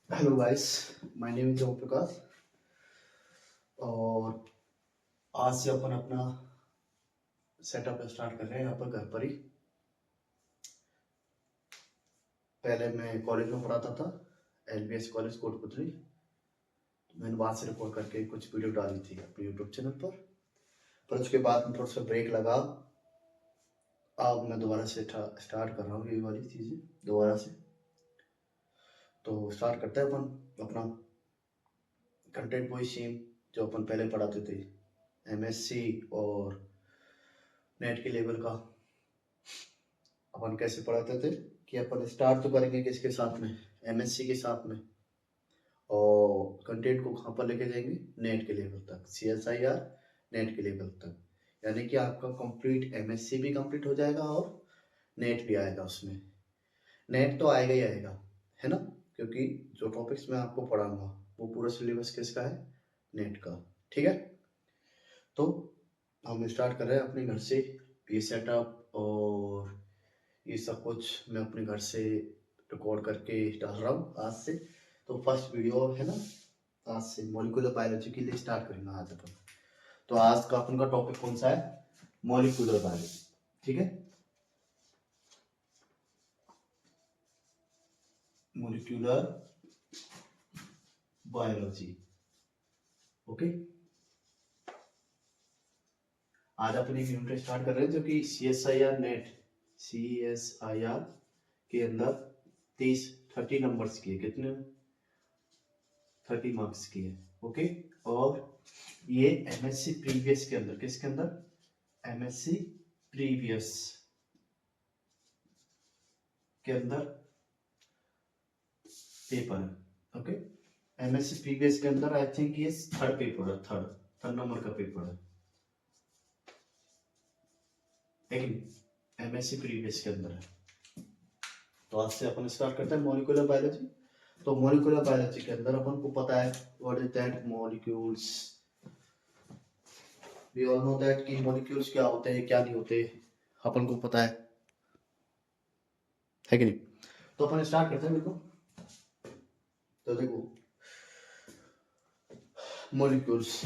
Hello guys, my name is Om Prakash. और आज से अपन अपना सेटअप स्टार्ट कर रहे हैं यहाँ पर घर पर ही। पहले मैं कॉलेज में पढ़ाता था, एलबीएस कॉलेज कोटपुतली। मैंने वहाँ से रिकॉर्ड करके कुछ वीडियो डाली थी अपने यूट्यूब चैनल पर उसके बाद में थोड़ा सा ब्रेक लगा। अब मैं दोबारा से स्टार्ट कर रहा हूँ ये वाली चीज़ें दोबारा से। तो स्टार्ट करते हैं अपन अपना कंटेंट वही सेम जो अपन पहले पढ़ाते थे, एमएससी और नेट के लेवल का। अपन कैसे पढ़ाते थे कि अपन स्टार्ट तो करेंगे किसके साथ में, एमएससी के साथ में, और कंटेंट को कहाँ पर लेके जाएंगे, नेट के लेवल तक, सीएसआईआर नेट के लेवल तक। यानी कि आपका कंप्लीट एमएससी भी कंप्लीट हो जाएगा और नेट भी आएगा। उसमें नेट तो आएगा ही आएगा, है ना, क्योंकि जो टॉपिक्स मैं आपको पढ़ाऊंगा वो पूरा सिलेबस किसका है, नेट का। ठीक है, तो हम स्टार्ट कर रहे हैं अपने घर से ये सेटअप, और ये सब कुछ मैं अपने घर से रिकॉर्ड करके डाल रहा हूँ आज से। तो फर्स्ट वीडियो है ना, आज से मॉलिक्यूलर बायोलॉजी के लिए स्टार्ट करेंगे आज अपन। तो आज का अपन का टॉपिक कौन सा है, मॉलिक्यूलर बायोलॉजी। ठीक है, मॉलिक्यूलर बायोलॉजी। ओके, आज अपन एक यूनिट स्टार्ट कर रहे हैं जो कि सीएसआईआर नेट, सीएसआईआर के अंदर 30 नंबर्स की है। कितने, 30 मार्क्स की है। ओके, और ये एमएससी प्रीवियस के अंदर, किसके अंदर, एमएससी प्रीवियस के अंदर पेपर है। ओके, एमएससी प्रीवियस के अंदर आई थिंक ये थर्ड पेपर है, थर्ड नंबर का पेपर है, लेकिन एमएससी प्रीवियस के अंदर है। तो आज से अपन स्टार्ट करते हैं मॉलिक्यूलर बायोलॉजी। तो मॉलिक्यूलर बायोलॉजी के अंदर अपन को पता है what is that molecules. We all know that कि मॉलिक्यूल्स क्या होते हैं क्या नहीं होते, अपन को पता है कि नहीं। तो अपन स्टार्ट करते हैं बिल्कुल। तो देखो, molecules,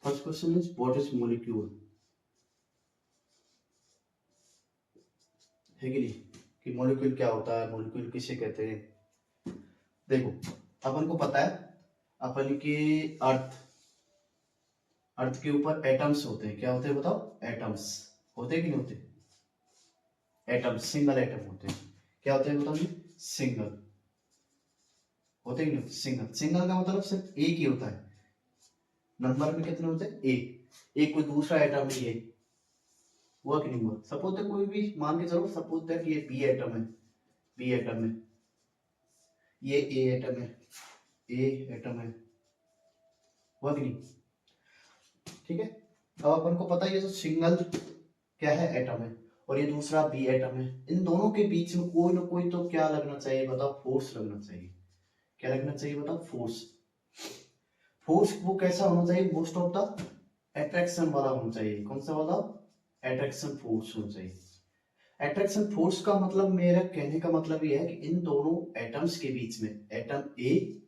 first question is what is molecule, है कि नहीं, कि मॉलिक्यूल क्या होता है, मॉलिक्यूल किसे कहते हैं। देखो, अपन को पता है अपन के अर्थ, अर्थ के ऊपर एटम्स होते हैं। क्या होते हैं बताओ, एटम्स होते हैं कि नहीं होते, एटम्स सिंगल एटम होते हैं। क्या होते हैं बताओ जी, सिंगल होते हैं कि नहीं, सिंगल। सिंगल का मतलब सिर्फ एक ही होता है। नंबर में कितने होते हैं, एक कोई दूसरा एटम नहीं है, हुआ कि नहीं हुआ। सपोज दैट कोई भी मान के चलो, सपोज दैट ये बी एटम है, बी एटम है, ये ए एटम है, ए एटम है, हुआ कि नहीं। ठीक है, अब अपन को पता है ये जो सिंगल क्या है, एटम है, और ये दूसरा बी एटम है। इन दोनों के बीच में कोई ना कोई तो क्या लगना चाहिए बताओ, फोर्स लगना चाहिए। क्या लगना चाहिए बताओ, फोर्स। फोर्स वो कैसा होना चाहिए, मोस्ट ऑफ द अट्रैक्शन वाला होना चाहिए। कौन सा वाला, अट्रैक्शन फोर्स होना चाहिए। अट्रैक्शन फोर्स का मतलब, मेरा कहने का मतलब ये है कि इन दोनों एटम्स के बीच में, एटम ए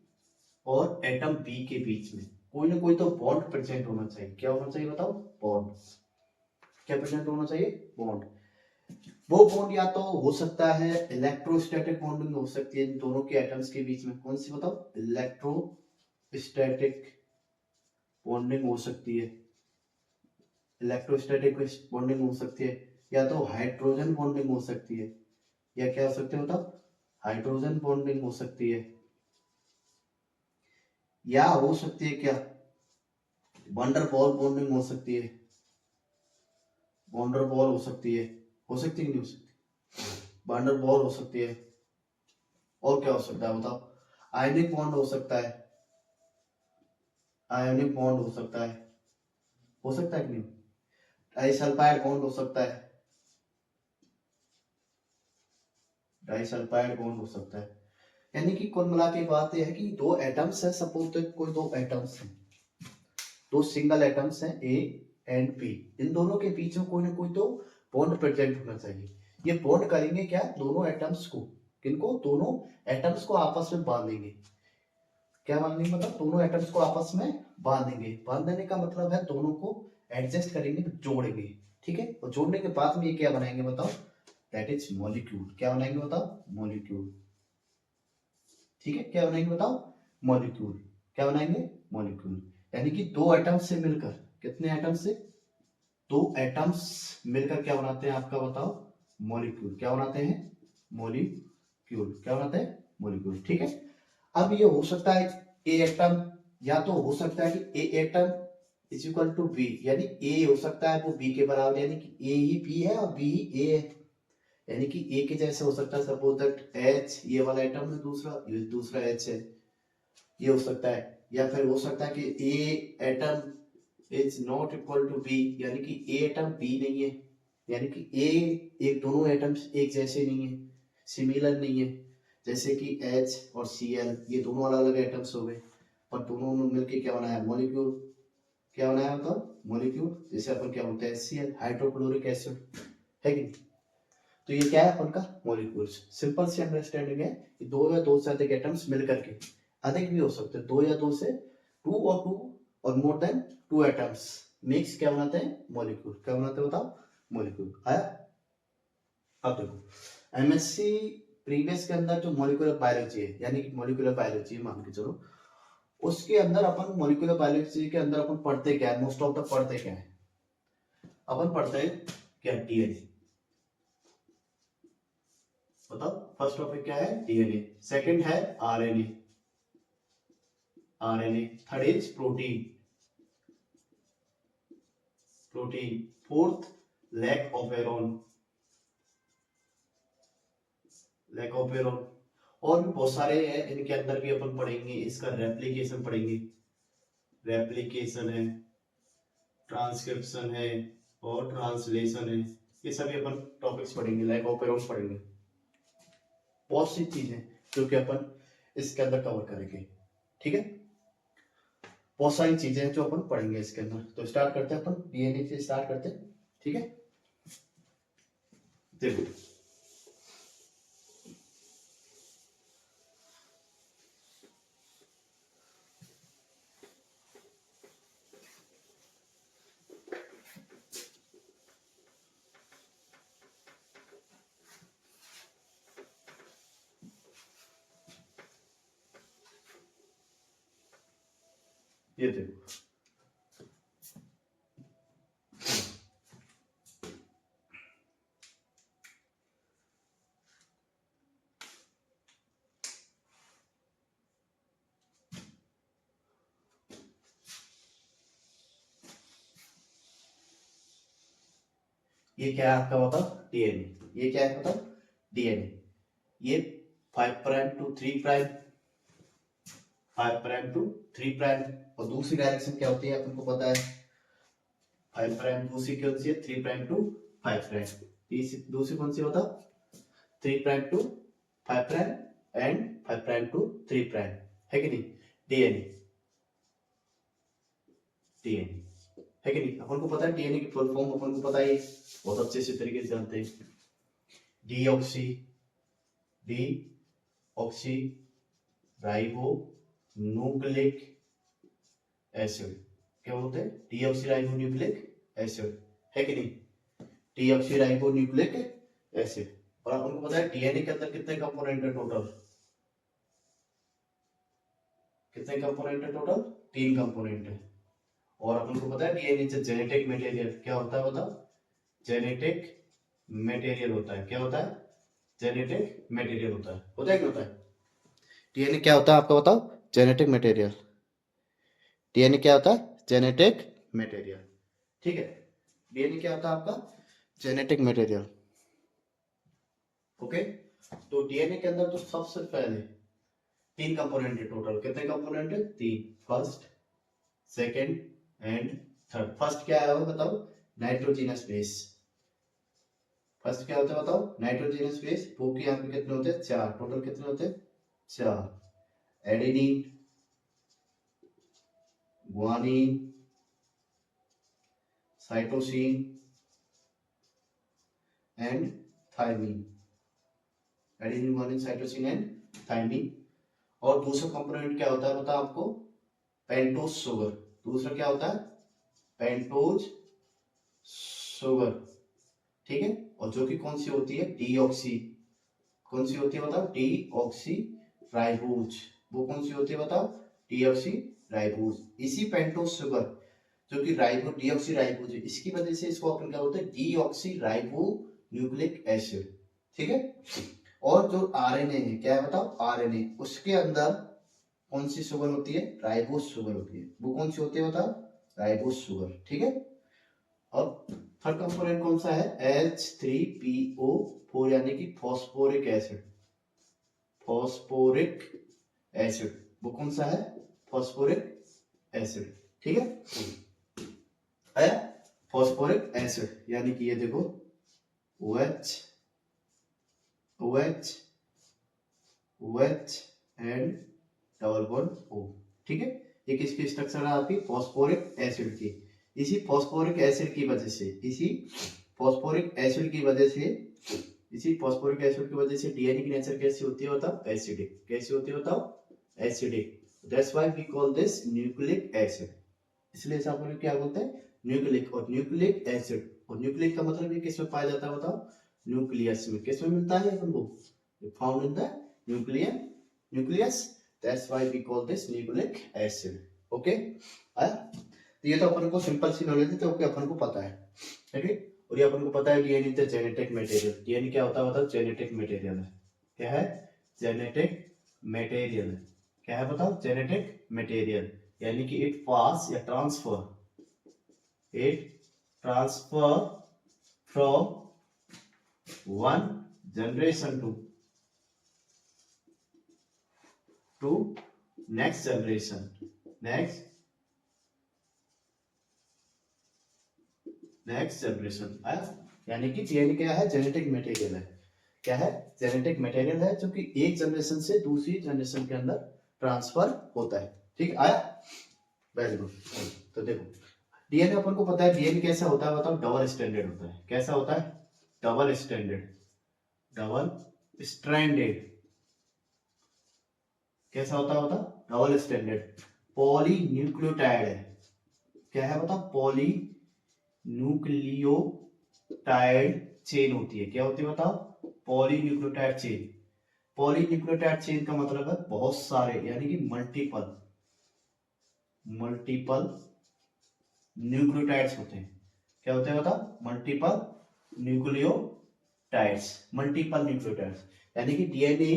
और एटम बी के बीच में कोई ना कोई तो बॉन्ड प्रेजेंट होना चाहिए। क्या होना चाहिए बताओ, बॉन्ड। क्या प्रेजेंट होना चाहिए, बॉन्ड। वो बॉन्ड या तो हो सकता है इलेक्ट्रोस्टैटिक बॉन्डिंग हो सकती है इन दोनों के एटम्स के बीच में। कौन सी बताओ, इलेक्ट्रोस्टैटिक बॉन्डिंग हो सकती है, इलेक्ट्रोस्टैटिक बॉन्डिंग हो सकती है, या तो हाइड्रोजन बॉन्डिंग हो सकती है, या क्या हो सकती है बताओ, हाइड्रोजन बॉन्डिंग हो सकती है, या हो सकती है क्या, वंडर बॉल बॉन्डिंग हो सकती है, वंडर बॉल हो सकती है कि नहीं हो सकती, वंडर बॉल हो सकती है। और क्या हो सकता है बताओ, आयनिक बॉन्ड हो सकता है, आयनिक बॉन्ड हो सकता है कि नहीं, डाइसल्फाइड बॉन्ड हो सकता है, डाइसल्फाइड बॉन्ड हो सकता है। यानी कि कुल मिला के बात यह है कि दो एटम्स है, सपोज तो कोई दो एटम्स हैं, दो सिंगल एटम्स हैं ए एंड बी, इन दोनों के बीच में कोई ना कोई तो बॉन्ड प्रेजेंट होना चाहिए। ये बॉन्ड करेंगे क्या, दोनों एटम्स को, किनको, दोनों एटम्स को आपस में बांधेंगे। क्या बांधेंगे, मतलब दोनों एटम्स को आपस में बांधेंगे। बांध देने का मतलब है दोनों को एडजस्ट करेंगे, जोड़ेंगे, ठीक है। और जोड़ने के बाद में ये क्या बनाएंगे बताओ, दैट इज मॉलिक्यूल। क्या बनाएंगे बताओ, मॉलिक्यूल, ठीक है। क्या बनाएंगे बताओ, मॉलिक्यूल। क्या बनाएंगे, मॉलिक्यूल। यानी कि दो एटम्स से मिलकर, कितने एटम्स से, दो एटम्स मिलकर क्या बनाते हैं आपका बताओ, मॉलिक्यूल। क्या बनाते हैं, मॉलिक्यूल। क्या बनाते हैं, मॉलिक्यूल, ठीक है। अब ये हो सकता है ए एटम, या तो हो सकता है कि A atom is equal to B, यानी ए हो सकता है वो बी के बराबर, यानी कि ए ही बी है और बी ही ए है। यानी कि ए के जैसे हो सकता है, सपोज दैट एच, ये वाला एटम है दूसरा, ये दूसरा एच है, ये हो सकता है। या फिर हो सकता है कि A atom is not equal to B, यानी कि ए एटम बी नहीं है, यानी कि ए, एक दोनों एटम्स एक जैसे नहीं है, सिमिलर नहीं है। जैसे कि एच और सी एल, ये दोनों अलग अलग एटम्स हो गए, पर दोनों ने मिलकर क्या बनाया, मॉलिक्यूल। क्या बनाया मतलब, मॉलिक्यूल। जैसे अपन क्या बोलते हैं, HCl, हाइड्रोक्लोरिक एसिड, है कि नहीं। तो ये क्या है अपन का, मॉलिक्यूल्स। सिंपल सी अंडरस्टैंडिंग है कि दो या दो से अधिक एटम्स मिलकर के, अधिक भी हो सकते हैं, दो या दो से, टू और more than two atoms mix क्या बनाते हैं, मॉलिक्यूल। क्या बनाते हैं बताओ, मॉलिक्यूल। आया। अब देखो एमएससी प्रीवियस के अंदर जो मॉलिक्यूलर बायोलॉजी है, यानी कि मॉलिक्यूलर बायोलॉजी मान के चलो, उसके अंदर अपन मॉलिक्यूलर बायोलॉजी के अंदर अपन पढ़ते क्या है, मोस्ट ऑफ द पढ़ते क्या है, अपन पढ़ते हैं क्या, डीएनए। बताओ, फर्स्ट टॉपिक क्या है, डीएनए। सेकंड है RNA, RNA. Third is protein, protein. Fourth lac operon, lac operon. और भी बहुत सारे हैं, इनके अंदर भी अपन पढ़ेंगे। इसका रेप्लिकेशन पढ़ेंगे, रेप्लिकेशन है, ट्रांसक्रिप्शन है और ट्रांसलेशन है। ये सभी अपन टॉपिक्स पढ़ेंगे, लैक ऑफ एरोन पढ़ेंगे। बहुत सी चीजें जो कि अपन इसके अंदर कवर करेंगे, ठीक है। बहुत सारी चीजें हैं जो अपन पढ़ेंगे इसके अंदर। तो स्टार्ट करते हैं अपन, डीएनए से स्टार्ट करते हैं, ठीक है। देखो ये देखो, ये क्या है आपका बताओ, डीएनए। ये क्या है बताओ, डीएनए। ये 5' to 3', 5' to 3', और दूसरी डायरेक्शन क्या होती है अपन को पता है, 5', दूसरी कौन सी है, 3' to 5'। दूसरी कौन सी बताओ, 3' to 5' एंड 5' to 3', है कि नहीं। डीएनए, डीएनए, है कि नहीं। अपन को पता है डीएनए की फुल फॉर्म, अपन को पता है, बहुत अच्छे से तरीके से जानते हैं। Deoxy, deoxy ribo nucleic acid. क्या बोलते हैं, डीऑक्सी राइबो न्यूक्लिक एसिड, है कि नहीं। Deoxy ribo nucleic acid. और अपन को पता है डीएनए के अंदर कितने कंपोनेंट है टोटल, कितने कंपोनेंट है टोटल, 3 कंपोनेंट है। और अपन को पता है डीएनए जेनेटिक मटेरियल। क्या होता है बताओ, जेनेटिक मटेरियल होता है। क्या होता है, जेनेटिक मटेरियल होता है कि होता है। डीएनए क्या होता है आपका बताओ, जेनेटिक मटेरियल। डीएनए क्या होता है, जेनेटिक मटेरियल, ठीक है। डीएनए क्या होता है आपका, जेनेटिक मटेरियल, ओके। तो डीएनए के अंदर तो सबसे पहले 3 कंपोनेंट है टोटल। कितने कंपोनेंट है, 3। First, second and third. First क्या है वो बताओ, नाइट्रोजनस बेस। फर्स्ट क्या होता है बताओ, नाइट्रोजनस बेस। वो के यहाँ पे कितने होते हैं, 4। टोटल कितने होते हैं, 4। Adenine, guanine, cytosine and thymine, adenine guanine cytosine and thymine. और दूसरा कंपोनेंट क्या होता है बताओ आपको, पेंटोज शुगर। दूसरा क्या होता है, पेंटोज शुगर, ठीक है। और जो कि कौन सी होती है, डीऑक्सी, कौन सी होती है बताओ, डीऑक्सी राइबोज। वो कौन सी होती है बताओ, डीऑक्सी राइबोज। इसी पेंटोज शुगर जो कि राइबो डीऑक्सी राइबोज है, इसकी वजह से इसको अपन क्या बोलते हैं, डीऑक्सी राइबो न्यूक्लिक एसिड, ठीक है। और जो आरएनए है, क्या है बताओ, आरएनए, उसके अंदर कौन सी शुगर होती है, राइबोज शुगर होती है। वो कौन सी होती है बताओ, राइबोज शुगर, ठीक है। और थर्ड कंपोनेंट कौन सा है, H3PO4 यानी कि फॉस्फोरिक एसिड। फॉस्फोरिक एसिड वो कौन सा है, फॉस्फोरिक एसिड, ठीक है। फॉस्फोरिक एसिड यानी कि ये देखो OH OH OH and double bond O, ठीक है। ये किसकी स्ट्रक्चर है आपकी, फॉस्फोरिक एसिड की। इसी फॉस्फोरिक एसिड की वजह से, इसी फॉस्फोरिक एसिड की वजह से, इसी फॉस्फोरिक एसिड की वजह से डीएनए की नेचर कैसी होती है बताओ, एसिडिक। कैसी होती है बताओ, acidic. That's why we call this nucleic acid. इसलिए इसे अपन क्या बोलते हैं, न्यूक्लिक। और न्यूक्लिक एसिड, और न्यूक्लिक का मतलब ये किस में पाया जाता है बताओ, न्यूक्लियस में। किस में मिलता है अपन को, found in the nucleus. That's why we call this nucleic acid, okay. तो ये तो अपन को सिंपल सी नॉलेज है, तो अपन को पता है, ठीक है। और ये अपन को पता है DNA is the genetic material. DNA क्या होता है बताओ, जेनेटिक मटेरियल है। क्या है, जेनेटिक मटेरियल। क्या है बताओ, जेनेटिक मटेरियल। यानी कि इट पास या transfer from one generation to next generation, next generation आया। यानी कि डीएनए क्या है, जेनेटिक मटेरियल है। क्या है, जेनेटिक मटेरियल है, जो कि एक जनरेशन से दूसरी जनरेशन के अंदर ट्रांसफर होता है, ठीक आया, वेरी गुड। तो देखो डीएनए अपन को पता है, डीएनए कैसा होता है बताओ, डबल स्टैंडर्ड होता है। कैसा होता है, डबल स्टैंडर्ड, डबल स्ट्रैंडेड। कैसा होता है, डबल स्टैंडर्ड। पॉली न्यूक्लियोटाइड है। क्या है बताओ, पॉली न्यूक्लियोटाइड चेन होती है। क्या होती है बताओ, poly nucleotide chain. Poly nucleotide chain का मतलब है बहुत सारे, यानी कि मल्टीपल न्यूक्लियोटाइड्स होते हैं। क्या होते हैं बताओ, मल्टीपल न्यूक्लियोटाइड्स, मल्टीपल न्यूक्लियोटाइड्स। यानी कि डीएनए,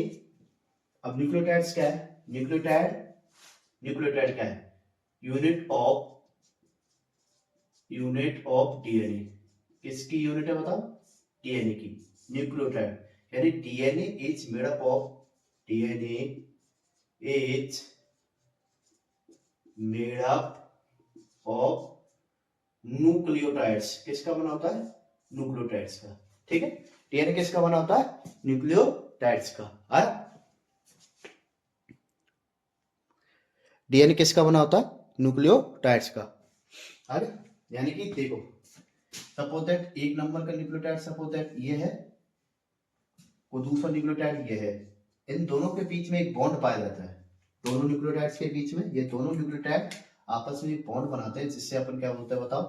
अब न्यूक्लियोटाइड्स क्या है, न्यूक्लियोटाइड क्या है, यूनिट ऑफ डीएनए। किसकी यूनिट है बताओ, डीएनए की, न्यूक्लियोटाइड। यानी DNA is made up of, DNA is made up of nucleotides. किसका बना होता है, न्यूक्लियोटाइड्स का, ठीक है। डीएनए किसका बना होता है, न्यूक्लियोटाइड्स का। डीएनए किसका बना होता है, न्यूक्लियोटाइड्स का। अरे यानी कि देखो, सपोज दैट एक नंबर का न्यूक्लियोटाइड, सपोज दैट ये है, और दूसरा न्यूक्लियोटाइड ये है। इन दोनों के बीच में एक बॉन्ड पाया जाता है। दोनों न्यूक्लियोटाइड्स के बीच में, ये दोनों न्यूक्लियोटाइड आपस में एक बॉन्ड बनाते हैं, जिससे अपन क्या बोलते हैं बताओ,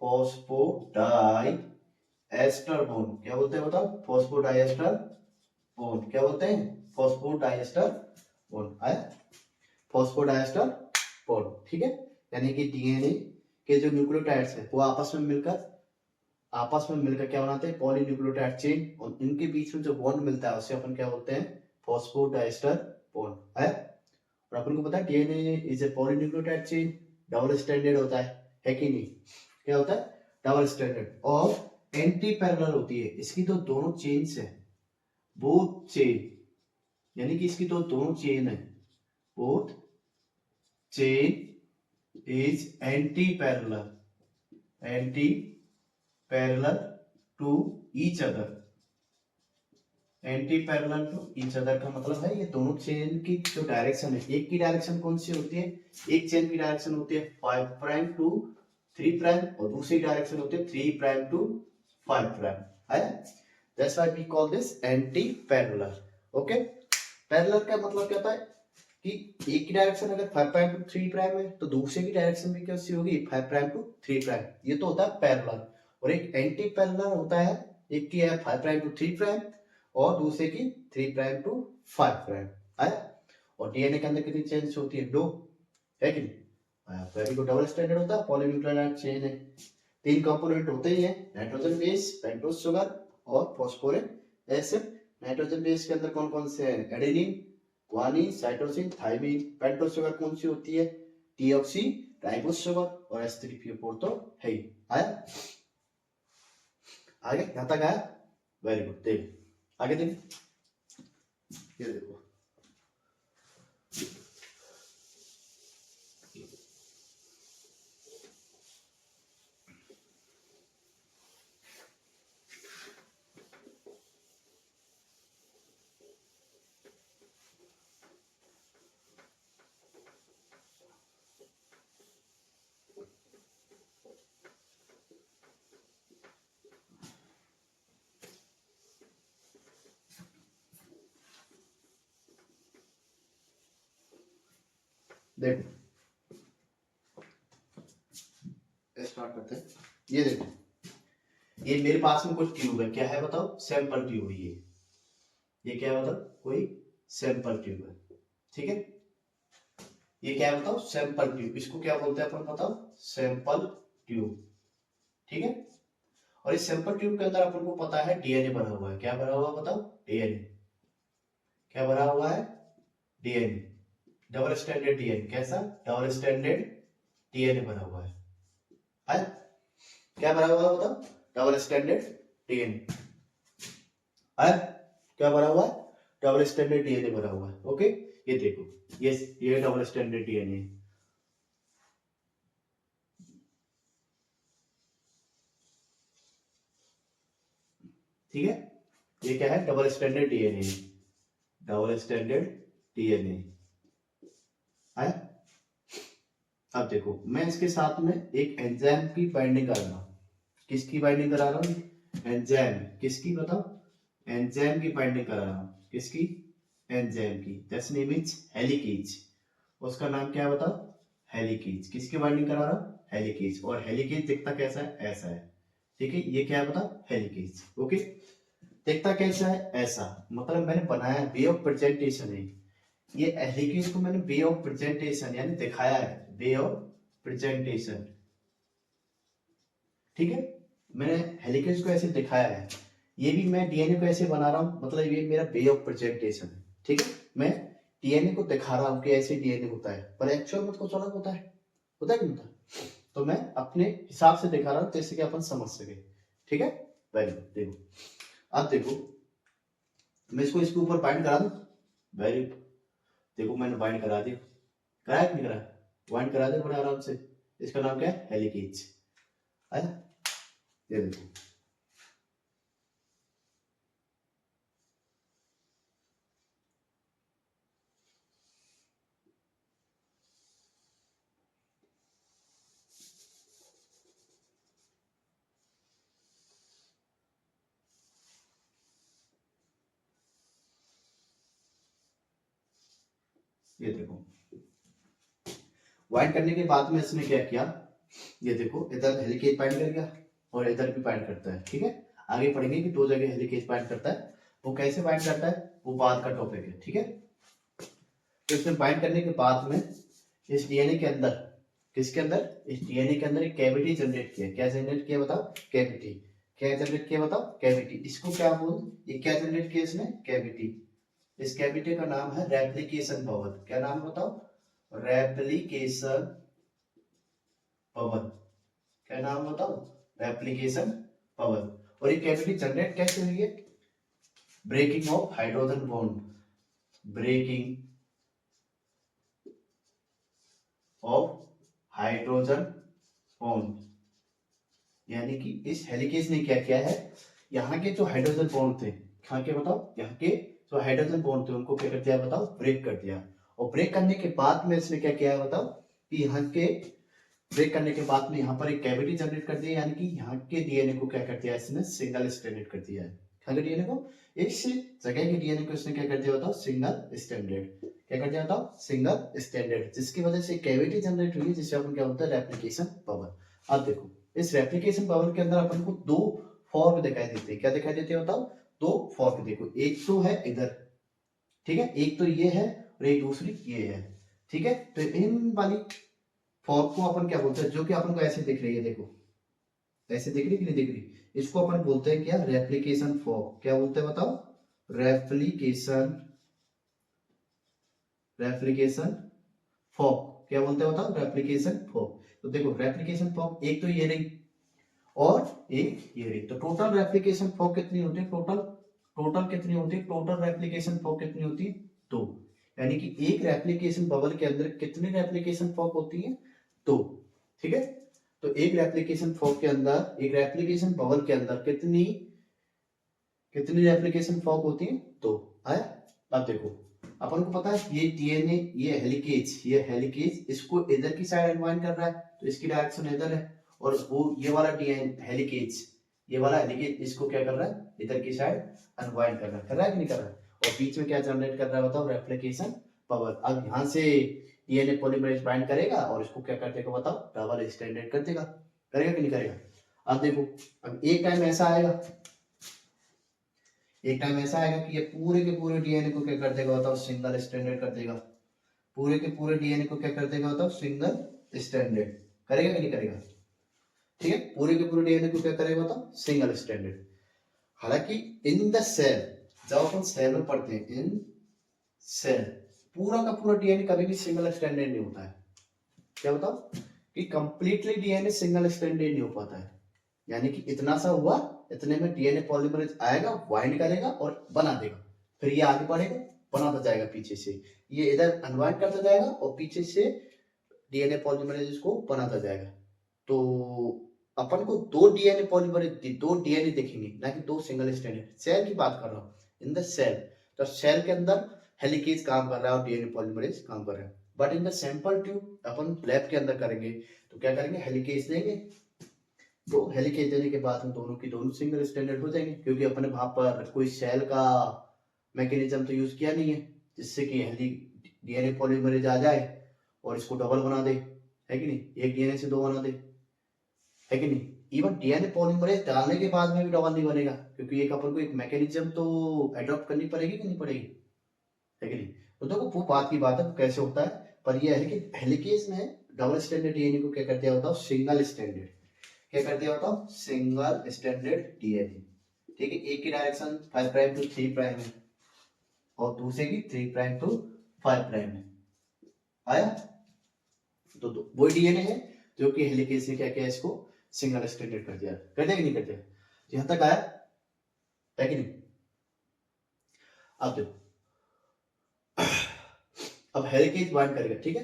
फॉस्फोडाई एस्टर बॉन्ड। क्या बोलते हैं बताओ, फॉस्फोडाइएस्टर बॉन्ड। क्या बोलते हैं, फॉस्फोडाइएस्टर बॉन्ड। आया, फॉस्फोडाइएस्टर बॉन्ड, ठीक है। यानी कि डीएनए के जो न्यूक्लियोटाइड्स है वो आपस में मिलकर क्या बनाते हैं, पॉलीन्यूक्लियोटाइड चेन। और इनके बीच में जो बॉन्ड मिलता है उसे अपन क्या बोलते हैं, फॉस्फोडाइएस्टर बॉन्ड है। और अपन को पता है DNA is a polynucleotide chain, double stranded होता है कि नहीं, क्या होता है, डबल स्ट्रैंडेड। और एंटी पैरेलल होती है। इसकी तो दोनों चेन्स है, बोथ चेन, यानी कि इसकी तो दोनों चेन है, both chain is anti-parallel to each other। Anti parallel to each other का मतलब है ये दोनों चेन की जो डायरेक्शन है, एक की डायरेक्शन कौन सी होती है, एक चेन की डायरेक्शन होती है 5' टू 3', और दूसरी डायरेक्शन होती है 3' टू 5'। आया? That's why we call this anti parallel. Okay, parallel का मतलब क्या होता है कि एक की डायरेक्शन अगर 5 प्राइम टू 3 प्राइम है तो दूसरे की डायरेक्शन भी कैसी होगी 5 प्राइम टू 3 प्राइम। ये तो होता है पैरेलल। और एक एंटी पैरेलल होता है, एक की है 5 प्राइम टू 3 प्राइम और दूसरे की 3 प्राइम टू 5 प्राइम। आया? और डीएनए के अंदर कितनी चेंज होती है? 2, है कि नहीं? Very good. डबल स्टैंडर्ड होता है, पॉलीन्यूक्लियोटाइड चेन है। 3 कंपोनेंट होते ही हैं, नाइट्रोजन बेस, पेंटोज शुगर और फॉस्फोरिक एसिड। नाइट्रोजन बेस के अंदर कौन कौन से हैं? Adenine, guanine, cytosine, thymine. Pentose sugar कौन सी होती है? Deoxy ribose sugar. और H3PO4 तो है ही। आया? आगे यहां तक आया? Very good. देखो आगे, देखो ये देखो, देखो स्टार्ट करते हैं। ये देखो, ये मेरे पास में कुछ ट्यूब है, क्या है बताओ? सैंपल ट्यूब है ये क्या है बताओ? कोई सैंपल ट्यूब है, ठीक है? ये क्या है बताओ? Sample tube. इसको क्या बोलते हैं अपन बताओ? सैंपल ट्यूब, ठीक है? और इस सैंपल ट्यूब के अंदर अपन को पता है डीएनए भरा हुआ है। क्या भरा हुआ है बताओ? डीएनए। क्या भरा हुआ है? डीएनए। Double standard DNA. कैसा? डबल स्टैंडर्ड डीएनए भरा हुआ है? क्या भरा हुआ है बताओ? डबल स्टैंडर्ड डीएनए है। क्या भरा हुआ है? डबल स्टैंडर्ड डीएनए भरा हुआ है। ओके, ये देखो, ये डबल स्टैंडर्ड डीएनए, ठीक है? ये क्या है? Double standard DNA. Double standard DNA है। अब देखो, मैं इसके साथ में एक एंजाइम की बाइंडिंग कर रहा हूं। किसकी बाइंडिंग करा रहा हूं? एंजाइम। किसकी बताओ? एंजाइम की बाइंडिंग करा रहा हूं। किसकी? एंजाइम की। That's name is helicase. उसका नाम क्या है बताओ? हेलिकेज। किसकी बाइंडिंग करा रहा हूं? हेलिकेज। और हेलिकेज दिखता कैसा है? ऐसा है, ठीक है? ये क्या है बताओ? हेलिकेज। ओके, दिखता कैसा है? ऐसा। मतलब मैंने बनाया, वे ऑफ प्रेजेंटेशन है ये। हेलिकेज को मैंने वे ऑफ प्रेजेंटेशन यानी दिखाया है, वे ऑफ प्रेजेंटेशन, ठीक है? मैंने हेलिकेज को ऐसे दिखाया है। ये भी मैं डीएनए को ऐसे बना रहा हूं, मतलब ये मेरा वे ऑफ प्रेजेंटेशन है, ठीक है? मैं डीएनए को दिखा रहा हूं कि ऐसे डीएनए होता है, पर एक्चुअल में कुछ अलग होता है। होता है कि नहीं होता? तो मैं अपने हिसाब से दिखा रहा हूं जैसे कि अपन समझ सके, ठीक है? Very good. देखो, अब देखो, मैं इसको इसके ऊपर बाइंड करा दूं। Very good. देखो मैंने बाइंड करा दिया। कराया कि नहीं कराया? बाइंड करा दिया बड़े आराम से। इसका नाम क्या है? हेलिकेज। आया? ये देखो, ये देखो, बाइंड करने के बाद में इसने क्या किया? ये देखो, इधर हेलिकेज बाइंड कर गया और इधर भी बाइंड करता है, ठीक है? आगे पढ़ेंगे कि दो जगह हेलिकेज बाइंड करता है। वो कैसे बाइंड करता है वो बाद का टॉपिक है, ठीक है? तो इसमें बाइंड करने के बाद में इस डीएनए के अंदर, किसके अंदर? इस डीएनए के अंदर एक कैविटी जनरेट किया। क्या जनरेट किया बताओ? कैविटी। क्या जनरेट किया बताओ? कैविटी। इसको क्या बोल, ये क्या जनरेट किया इसने? कैविटी। इस कैविटी का नाम है रेप्लिकेशन भवन। क्या नाम है बताओ? रेप्लिकेशन भवन। क्या नाम बताओ? रेप्लिकेशन भवन। और ये कैविटी जनरेट कैसे हुई है? Breaking of hydrogen bond. Breaking of hydrogen bond, यानी कि इस हेलिकेज ने क्या किया है? यहाँ के जो हाइड्रोजन बॉन्ड थे, यहाँ के बताओ, यहाँ के जो हाइड्रोजन बॉन्ड थे उनको क्या कर दिया बताओ? ब्रेक कर दिया। और ब्रेक करने के बाद में इसने क्या किया है बताओ? कि यहाँ के ब्रेक करने के बाद में यहाँ पर एक कैविटी जनरेट कर दिया, यानी कि यहाँ के डीएनए को क्या कर दिया इसने, सिंगल स्ट्रैंडेड कर दिया है। यहाँ डीएनए को, इस जगह के डीएनए को इसने क्या कर दिया बताओ, सिंगल स्ट्रैंडेड। क्या कर दिया बताओ, सिंगल स्ट्रैंडेड, जिसकी वजह से कैविटी जनरेट हुई है, जिससे अपन क्या होता है, रेप्लिकेशन पावर। अब देखो इस रेप्लिकेशन पावर के अंदर अपन को दो फॉर्म दिखाई देते हैं। क्या दिखाई देते हैं बताओ, दो फॉर्म। देखो एक तो है इधर, ठीक है, एक तो ये है और एक दूसरी ये है, ठीक है। तो इन वाली फॉर्म को अपन क्या बोलते हैं, जो कि अपन को ऐसे दिख रही है, देखो ऐसे दिख रही कि नहीं दिख रही, इसको अपन बोलते हैं क्या, रेप्लिकेशन फॉर्म। क्या बोलते हैं बताओ, रेप्लिकेशन, रेप्लिकेशन फॉर्म। क्या बोलते हैं बताओ, रेप्लिकेशन फॉर्म। तो देखो रेप्लिकेशन फॉर्म एक तो ये रही और एक ये रही, तो टोटल रेप्लिकेशन फॉर्म कितनी होती है, टोटल कितनी होती है, टोटल रेप्लिकेशन फॉर्म कितनी होती है, दो। यानी कि एक रेप्लिकेशन बबल के अंदर कितनी रेप्लिकेशन फॉर्म होती है, दो, ठीक है। तो एक रेप्लिकेशन फॉर्म के अंदर, एक रेप्लिकेशन बबल के अंदर कितनी कितनी रेप्लिकेशन फॉर्म होती है, दो। आया। अब देखो अपन को पता है ये डीएनए, ये हेलिकेज, ये हेलिकेज इसको इधर की साइड अनवाइंड कर रहा है, तो इसकी डायरेक्शन इधर है, और वो ये वाला डीएनए हेलिकेज, ये वाला हेलिकेज इसको क्या कर रहा है, इधर की साइड अनवाइंड कर रहा है कि नहीं कर रहा है, और बीच में क्या जनरेट कर रहा है बताओ, रेप्लिकेशन पावर। अब यहाँ से डीएनए पॉलीमरेज बाइंड करेगा और इसको क्या कर देगा बताओ, डबल स्ट्रैंडेड कर देगा, करेगा कि नहीं करेगा। अब देखो, अब एक टाइम ऐसा आएगा, एक टाइम ऐसा आएगा कि ये पूरे के पूरे डीएनए को क्या कर देगा बताओ, सिंगल स्ट्रैंडेड कर देगा, पूरे के पूरे डीएनए को क्या कर देगा बताओ, सिंगल स्ट्रैंडेड, करेगा कि नहीं करेगा, ठीक है। पूरे के पूरे डीएनए को क्या करेगा बताओ, सिंगल स्ट्रैंडेड। हालांकि इन द सेल, जब अपन सेल में पढ़ते हैं, इन सेल पूरा का पूरा डीएनए कभी भी सिंगल स्ट्रैंडेड नहीं होता है। क्या बताओ, कि कंप्लीटली डीएनए सिंगल स्ट्रैंडेड नहीं हो पाता है, यानी कि इतना सा हुआ, इतने में डीएनए पॉलीमरेज आएगा, बाइंड करेगा और बना देगा, फिर ये आगे बढ़ेगा, बनाता जाएगा पीछे से, ये इधर अनवाइंड करता जाएगा और पीछे से डीएनए पॉलीमरेज इसको बनाता जाएगा। तो अपन को दो डीएनए पॉलीमरेज, दो डीएनए दिखेंगे, ना कि दो सिंगल स्ट्रैंडेड। सेल की बात कर रहा हूँ, इन द सेल, तो सेल के अंदर हेलिकेज काम कर रहा है और डीएनए पॉलीमरेज काम कर रहा है, but in the sample tube upon lab के अंदर करेंगे, तो क्या करेंगे, हेलिकेज देंगे, तो हेलिकेज देने के बाद में दोनों की दोनों सिंगल स्टैंडर्ड हो जाएंगे, क्योंकि अपने वहां पर कोई सेल का मैकेनिज्म तो यूज किया नहीं है, जिससे कि डीएनए पॉलीमरेज आ जाए और इसको डबल बना दे, है कि नहीं, एक डीएनए से दो बना दे, है कि नहीं। इवन डीएनए पॉलीमरेज डालने के बाद में भी डबल नहीं बनेगा, क्योंकि एक अपन को एक मैकेनिज्म तो एडॉप्ट करनी पड़ेगी कि नहीं पड़ेगी, है कि नहीं। तो देखो वो बात की बात है कैसे होता है, पर यह है कि हेलिकेज में डबल स्टैंडर्ड डीएनए को क्या कर दिया होता है, सिंगल स्टैंडर्ड, क्या कर दिया होता, सिंगल स्टैंडर्ड डीएनए, ठीक है। एक की डायरेक्शन 5 प्राइम टू 3 प्राइम है और दूसरे की 3 प्राइम टू 5 प्राइम है। आया। तो वो डीएनए है जो कि हेलिकेज ने क्या किया, इसको सिंगल स्टैंडर्ड कर दिया, कर दिया कि नहीं कर दिया, यहां तक आया, है कि नहीं। अब देखो, अब हेलिकेज बाइंड करेगा, ठीक है।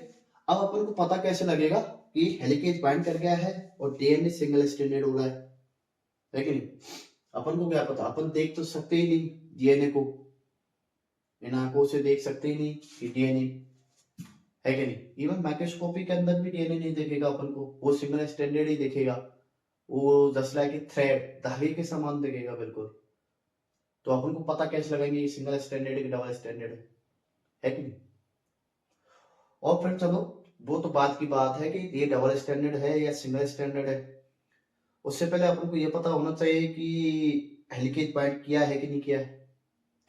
अब अपन को पता कैसे लगेगा कि हेलिकेज बाइंड कर गया है और डीएनए सिंगल स्टैंडर्ड हो रहा है कि नहीं। अपन को क्या पता, अपन देख तो सकते ही नहीं डीएनए को, इन आंखों से देख सकते ही नहीं कि डीएनए है कि नहीं। इवन माइक्रोस्कोपी के अंदर भी डीएनए नहीं देखेगा अपन को, वो सिंगल स्टैंडर्ड ही देखेगा, वो जस्ट लाइक थ्रेड, धागे के समान दिखेगा बिल्कुल। तो अपन को पता कैसे लगाएंगे ये सिंगल स्टैंडर्ड है कि डबल स्टैंडर्ड है कि नहीं। और फिर चलो वो तो बात की बात है कि ये डबल स्टैंडर्ड है या सिंगल स्टैंडर्ड है, उससे पहले अपन को ये पता होना चाहिए कि हेलिकेज बाइंड किया है कि नहीं किया है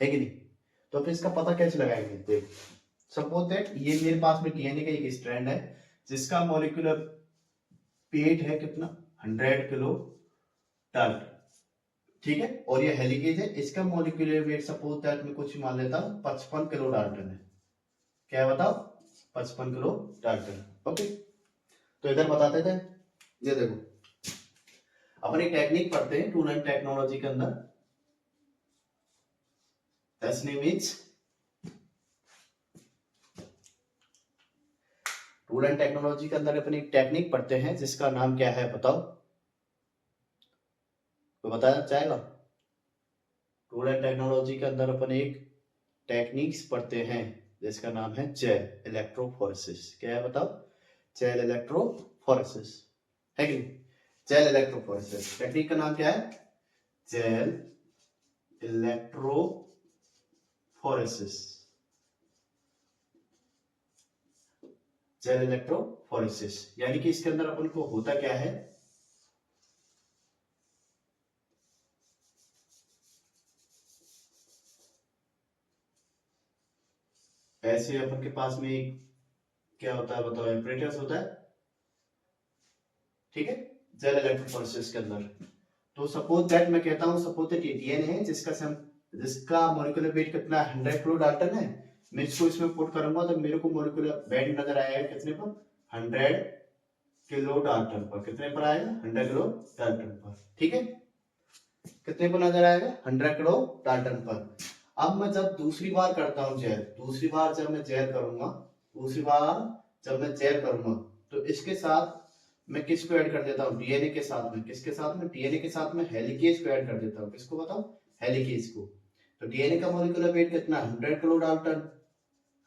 कि नहीं। तो फिर इसका पता कैसे लगाएंगे, देख सपोज दैट ये मेरे पास में डीएनए का एक स्ट्रैंड है, जिसका मॉलिक्यूलर वेट है कितना, 100 किलो डाल्टन, ठीक है। और ये हेलिकेज है, इसका मॉलिक्यूलर वेट सपोज दैट मैं कुछ मान लेता हूं 55 किलो डाल्टन है। क्या है बताओ, 55 किलो डाल्टन, ओके। तो इधर बताते थे, ये देखो अपन एक टेक्निक पढ़ते हैं टूल एंड टेक्नोलॉजी के अंदर, that's name is tool and technology के अंदर अपन एक टेक्निक पढ़ते हैं जिसका नाम क्या है बताओ, तो बताया चाहेगा। टूल एंड टेक्नोलॉजी के अंदर अपन एक टेक्निक्स पढ़ते हैं जिसका नाम है जेल इलेक्ट्रोफोरेसिस। क्या है बताओ, जेल इलेक्ट्रो इलेक्ट्रोफोरेसिस, है कि नहीं? जेल इलेक्ट्रोफोरेसिस टेक्निक का नाम क्या है? Gel electrophoresis, gel electrophoresis. यानी कि इसके अंदर अपन को होता क्या है, ऐसे अपन के पास में एक क्या होता है बताओ, एपरेटस होता है, ठीक है, जेल इलेक्ट्रोफोरेसिस के अंदर। तो सपोज दैट मैं कहता हूं, सपोज दैट ये डीएनए है जिसका मॉलिक्यूलर वेट कितना 100 किलो डाल्टन है। मैं इसको इसमें पुट करूंगा तो मेरे को मॉलिक्यूलर वेट नजर आएगा कितने पर? 100 किलो डाल्टन पर। कितने पर आएगा? 100 किलो डाल्टन पर, ठीक है। कितने पर नजर आएगा? 100 किलो डाल्टन पर। अब मैं जब दूसरी बार करता हूँ जेल, दूसरी बार जब मैं जेल करूंगा, दूसरी बार जब मैं जेल करूंगा तो इसके साथ मैं किसको ऐड कर देता हूँ? डीएनए के साथ में। किसके साथ में? डीएनए के साथ में हेलिकेज को ऐड कर देता हूँ। किसको बताओ? हेलिकेज को। तो डीएनए का मॉलिक्यूलर वेट कितना? 100 किलो डाल्टन,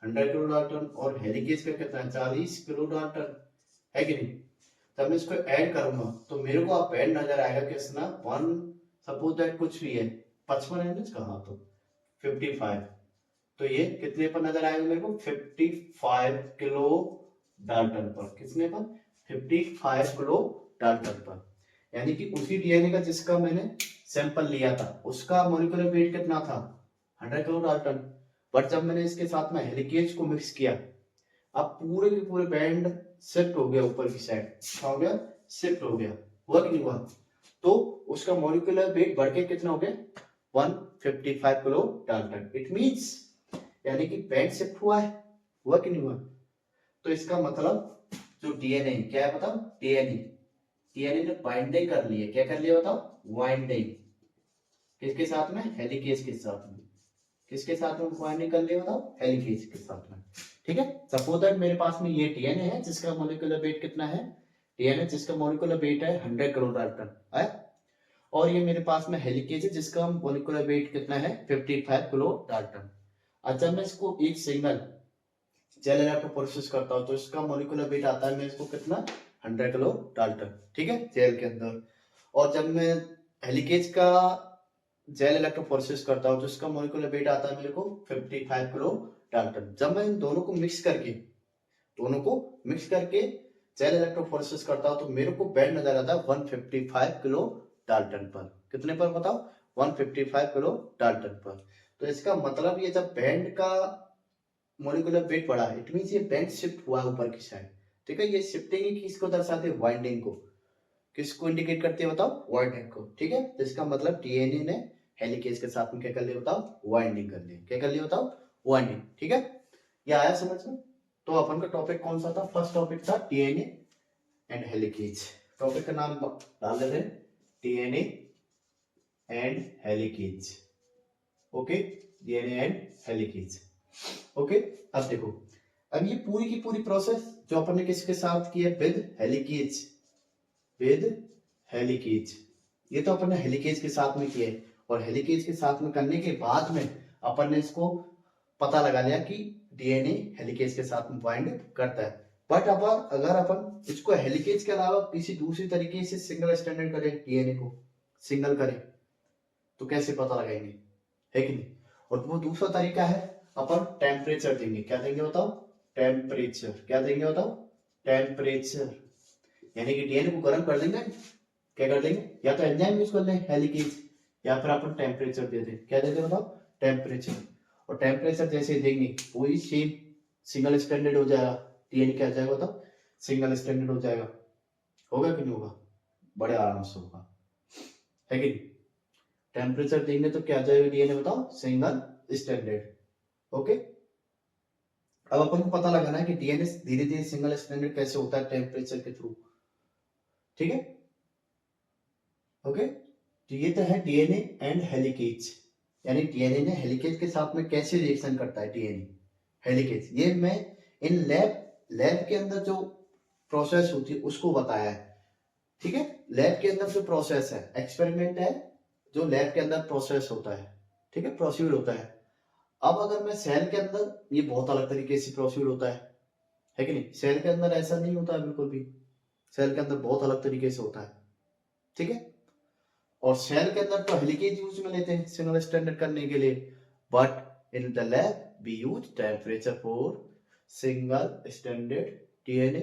100 किलो डाल्टन, और हेलिकेज का कितना? 40 किलो डाल्टन, है कि नहीं? तब मैं इसको ऐड करूंगा तो मेरे को आप बैंड नजर आएगा कितना? 1, सपोज दैट कुछ भी है 55 है, कहा तो 55। तो ये कितने पर नजर आएगा मेरे को? 55 किलो डाल्टन पर। कितने पर? 55 किलो डाल्टन पर। यानी कि उसी डीएनए का जिसका मैंने सैंपल लिया था उसका मॉलिक्यूलर वेट कितना था? 100 किलो डाल्टन। बट जब मैंने इसके साथ में हेलिकेज को मिक्स किया, अब पूरे के पूरे बैंड शिफ्ट हो गया ऊपर की साइड। क्या हो गया? शिफ्ट हो गया। हुआ कि नहीं हुआ? तो उसका मॉलिक्यूलर वेट बढ़ के कितना हो गया? 155 किलो डाल्टन। इट मींस यानी कि बैंड शिफ्ट हुआ है। हुआ कि नहीं हुआ? तो इसका मतलब जो डीएनए क्या है बताओ? डीएनए, डीएनए ने बाइंडिंग कर ली है। क्या कर लिया बताओ? बाइंडिंग। किसके साथ में? हेलिकेज के साथ में। किसके साथ में बाइंडिंग कर लिया बताओ? हेलिकेज के साथ में, ठीक है। सपोज दैट मेरे पास में ये डीएनए है जिसका मॉलिक्यूलर वेट कितना है? डीएनए जिसका मॉलिक्यूलर वेट है 100 किलो डाल्टन है, और ये मेरे पास में हेलिकेज है जिसका मॉलिक्यूलर वेट कितना है? 55 किलो डाल्टन। और जब मैं इसको एक सिंगल जेल इलेक्ट्रोफोरेसिस करता हूं तो इसका मॉलिक्यूलर वेट आता है मेरे को कितना? 100 किलो डाल्टन, ठीक है, जेल के अंदर। और जब मैं हेलिकेज का जेल इलेक्ट्रोफोरेसिस करता हूं तो इसका मॉलिक्यूलर वेट आता है मेरे को 55 किलो डाल्टन। जब मैं इन दोनों को मिक्स करके, दोनों को मिक्स करके जेल इलेक्ट्रोफोरेसिस करता हूं तो मेरे को बैंड नजर आता है 155 किलो डाल्टन पर। कितने पर बताओ? 155 किलो डाल्टन पर। तो इसका मतलब ये जब बैंड का मॉलिक्यूलर वेट बढ़ा, इट मींस ये बैंड शिफ्ट हुआ ऊपर की साइड, ठीक है। ये शिफ्टिंग ही किसको दर्शाती है? वाइंडिंग को। किसको इंडिकेट करती है बताओ? वाइंडिंग को, ठीक है। तो इसका मतलब डीएनए ने हेलिकेज के साथ में क्या कर लिया बताओ? वाइंडिंग कर ली। क्या कर लिया बताओ? वाइंडिंग, ठीक है। ये आया समझ में? तो अपन का टॉपिक कौन सा था? फर्स्ट टॉपिक था डीएनए एंड हेलिकेज। टॉपिक का नाम डाल देते हैं DNA and helicase, okay, DNA and helicase, okay. अब देखो, अब ये पूरी की पूरी प्रोसेस जो अपन ने किसके साथ की है? With helicase, with helicase. ये तो अपन ने हेलिकेज के साथ में किया है, और हेलिकेज के साथ में करने के बाद में अपन ने इसको पता लगा लिया कि डीएनए हेलिकेज के साथ में बाइंड करता है। बट अब अगर अपन इसको हेलिकेज के अलावा किसी दूसरी तरीके से सिंगल स्टैंडर्ड करें, डीएनए को सिंगल करें, तो कैसे पता लगाएंगे, है कि नहीं? और वो दूसरा तरीका है, अपन टेम्परेचर देंगे। क्या देंगे बताओ? टेम्परेचर। क्या देंगे बताओ? टेम्परेचर। यानी कि डीएनए को गर्म कर देंगे। क्या कर देंगे? या तो एंजाइम यूज कर लें हेलिकेज, या फिर अपन टेम्परेचर दे दें। क्या देते बताओ? टेम्परेचर। और टेम्परेचर जैसे ही देंगे वही सेम सिंगल स्टैंडर्ड हो जाएगा। डीएनए क्या हो जाएगा बताओ? सिंगल स्टैंडर्ड हो जाएगा। होगा कि नहीं होगा? बड़े आराम से होगा, है कि नहीं? टेम्परेचर देंगे तो क्या आ जाएगा डीएनए बताओ? Single standard, okay. अब अपन को पता लगाना है कि डीएनए धीरे धीरे सिंगल स्टैंडर्ड कैसे होता है? टेम्परेचर के थ्रू, ठीक है, ओके। तो ये तो है डीएनए एंड हेलिकेज। यानी डीएनए ने हेलिकेज के साथ में कैसे रिएक्शन करता है डीएनए हेलिकेज, ये मैं इन लैब के अंदर जो प्रोसेस होती है उसको बताया है, ठीक है। लैब के अंदर जो प्रोसेस है, एक्सपेरिमेंट है, जो लैब के अंदर प्रोसेस होता है, ठीक है, प्रोसीड होता है। अब अगर मैं सेल के अंदर, ये बहुत अलग तरीके से प्रोसीड होता है कि नहीं? सेल के अंदर ऐसा नहीं होता है बिल्कुल भी, सेल के अंदर बहुत अलग तरीके से होता है, ठीक है। और सेल के अंदर तो हेलिकेज यूज में लेते हैं सिंगल स्टैंडर्ड करने के लिए, but in the lab we use temperature for single standard DNA.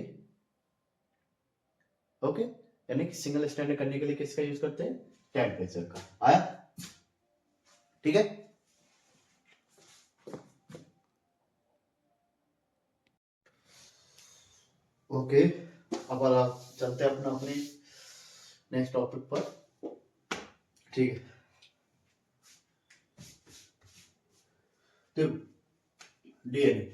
Okay, यानी कि सिंगल स्टैंडर्ड करने के लिए किसका यूज करते हैं, टेम्परेचर का। आया, ठीक है। ओके, अब आप चलते हैं अपने नेक्स्ट टॉपिक पर, ठीक है। देखो डीएनए,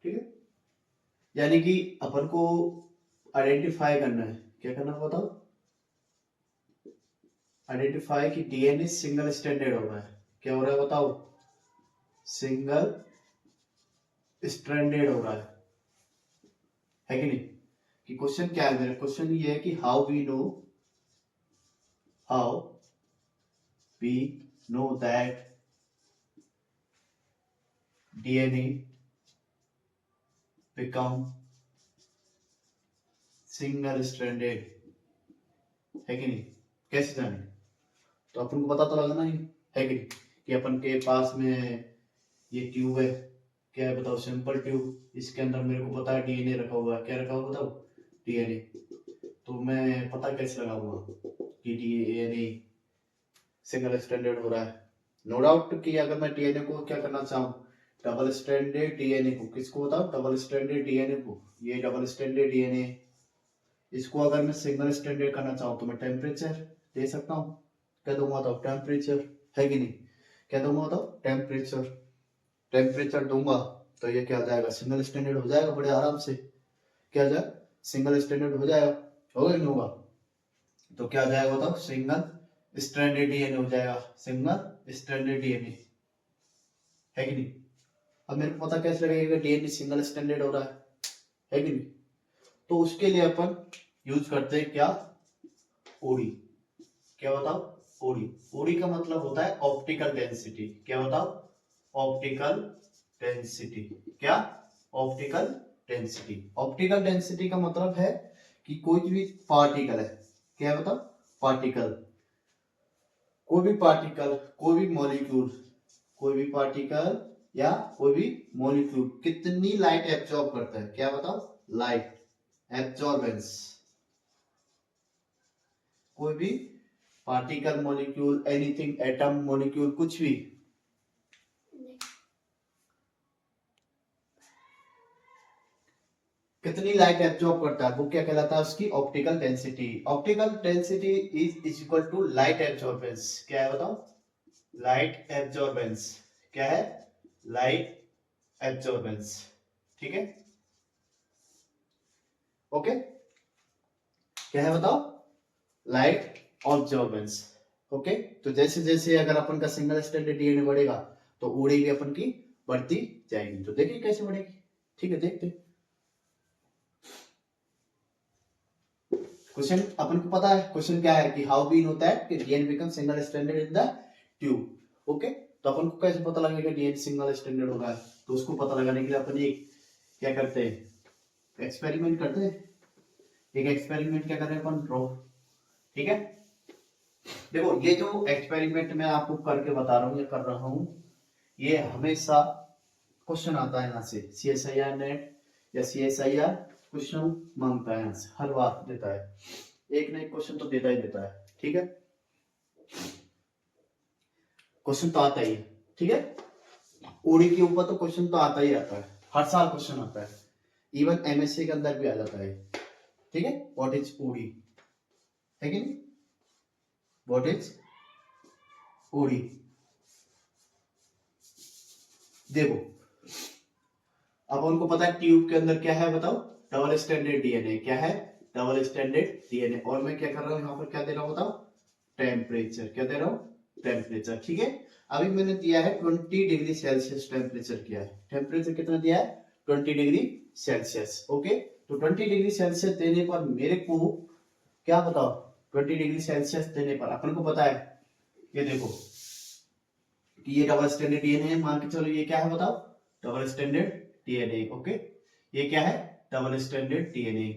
ठीक है, यानी कि अपन को आइडेंटिफाई करना है, क्या करना है बताओ, आइडेंटिफाई कि डीएनए सिंगल स्टैंडर्ड हो रहा है, क्या हो रहा है बताओ, सिंगल स्ट्रैंडेड हो रहा है कि नहीं। कि क्वेश्चन क्या है मेरा, क्वेश्चन ये है कि how we know that DNA become single stranded, है कि नहीं, कैसे जाने। तो अपन को पता तो लगना ही है कि नहीं, कि अपन के पास में ये ट्यूब है, क्या है बताओ, सिंपल ट्यूब, इसके अंदर मेरे को पता है डीएनए रखा हुआ है, क्या रखा हुआ बताओ, डीएनए। तो मैं पता कैसे लगाऊंगा कि डीएनए सिंगल स्टैंडर्ड हो रहा है। नो डाउट कि अगर मैं डीएनए को क्या करना चाहूँ, डबल स्टैंडर्ड डीएनए को, किसको बताओ, डबल स्टैंडर्ड डीएनए को, ये डबल स्टैंडर्ड डीएनए, इसको अगर मैं सिंगल स्टैंडर्ड करना चाहूँ तो मैं टेम्परेचर दे सकता हूँ, क्या दूंगा बताओ, टेम्परेचर, है कि नहीं, क्या दूंगा बताओ, टेम्परेचर। टेम्परेचर दूंगा तो ये क्या हो जाएगा, सिंगल स्टैंडर्ड हो जाएगा बड़े आराम से, क्या हो जाएगा, सिंगल स्टैंडर्ड हो जाएगा, होगा कि नहीं होगा। तो क्या हो जाएगा बताओ, सिंगल स्ट्रैंडेड डीएनए हो जाएगा, सिंगल स्ट्रैंडेड डीएनए, है कि नहीं। अब मेरे को पता कैसे लगेगा डीएनए सिंगल स्टैंडर्ड हो रहा है कि नहीं। तो उसके लिए अपन यूज करते हैं क्या, ओडी, क्या बताओ, ओडी। ओडी का मतलब होता है ऑप्टिकल डेंसिटी, क्या बताओ, ऑप्टिकल डेंसिटी, क्या, ऑप्टिकल डेंसिटी। ऑप्टिकल डेंसिटी का मतलब है कि कोई भी पार्टिकल है, क्या बताओ, पार्टिकल, कोई भी पार्टिकल, कोई भी मॉलिक्यूल, कोई भी पार्टिकल या कोई भी मॉलिक्यूल कितनी लाइट एब्जॉर्ब करता है, क्या बताओ, लाइट एब्जॉर्बेंस। कोई भी particle, molecule, anything, atom, molecule, कुछ भी कितनी लाइट एब्जॉर्ब करता है, वो क्या कहलाता है, उसकी optical density. Optical density is equal to light absorbance, क्या है बताओ, लाइट एब्जॉर्बेंस, क्या है, लाइट एब्जॉर्बेंस, ठीक है, ओके, क्या है बताओ, लाइट ऑब्जॉर्बेंस, ओके। तो जैसे जैसे अगर अपन का सिंगल स्टैंडर्ड डीएनए बढ़ेगा तो ओडी भी अपन की बढ़ती जाएगी। तो देखिए कैसे बढ़ेगी, ठीक है, देखते। क्वेश्चन अपन को पता है, क्वेश्चन क्या है कि how we know that DNA become single standard in the tube, okay. तो अपन को कैसे पता लगेगा डीएनए सिंगल स्टैंडर्ड होगा, तो उसको पता लगाने के लिए अपन एक क्या करते हैं, एक्सपेरिमेंट करते हैं। एक एक्सपेरिमेंट क्या कर रहे हैं अपन, ड्रॉ, ठीक है। देखो ये जो एक्सपेरिमेंट मैं आपको करके बता रहा हूँ या कर रहा हूँ, ये हमेशा क्वेश्चन आता है यहाँ से, CSIR नेट या CSIR क्वेश्चन मांगता है यहाँ से, हर बार देता है, एक ना एक क्वेश्चन तो देता ही देता है, ठीक है। क्वेश्चन तो आता ही है, ठीक है। ओडी के ऊपर तो क्वेश्चन तो आता ही आता है, हर साल क्वेश्चन आता है, इवन MSc के अंदर भी आ जाता है, ठीक है। व्हाट इज ओडी, है कि नहीं, व्हाट इज ओडी। देखो अब उनको पता है ट्यूब के अंदर क्या है बताओ, डबल स्टैंडर्ड डीएनए, क्या है, डबल स्टैंडर्ड डीएनए। और मैं क्या कर रहा हूँ यहाँ पर, क्या दे रहा हूँ बताओ, टेम्परेचर, क्या दे रहा हूँ, टेम्परेचर, ठीक है। अभी मैंने दिया है 20 डिग्री सेल्सियस टेम्परेचर, किया है टेम्परेचर कितना दिया है, 20 डिग्री सेल्सियस, ओके। तो 20 डिग्री सेल्सियस देने पर मेरे को क्या बताओ, 20 डिग्री सेल्सियस देने पर अपन को पता है, ये देखो कि ये डबल स्टैंडर्ड डीएनए है, मान के चलो ये क्या है बताओ, डबल स्टैंडर्ड डीएनए। ओके, ये क्या है? डबल स्टैंडर्ड डीएनए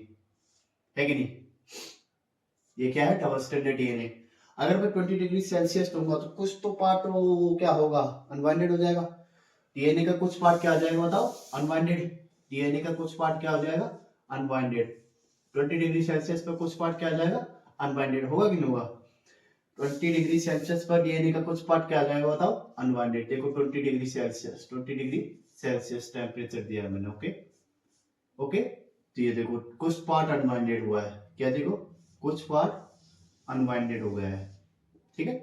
है कि नहीं? ये क्या है? Double standard DNA. अगर मैं 20 डिग्री सेल्सियस दूंगा तो कुछ तो पार्ट वो क्या होगा? अनबाइंडेड हो जाएगा। डीएनए का कुछ पार्ट क्या हो जाएगा बताओ? अनबाइंडेड। डीएनए का कुछ पार्ट क्या हो जाएगा? अनबाइंडेड। 20 डिग्री सेल्सियस पर कुछ पार्ट क्या आ जाएगा? अनबाइंडेड। होगा कि नहीं होगा? 20 डिग्री सेल्सियस पर डीएनए का कुछ पार्ट क्या आ जाएगा बताओ? अनबाइंडेड। देखो 20 degree Celsius, 20 degree Celsius temperature दिया है मैंने। ओके ओके, तो ये देखो कुछ पार्ट अनबाइंडेड हुआ है। क्या देखो? कुछ पार्ट अनबाइंडेड हो गया है। ठीक है,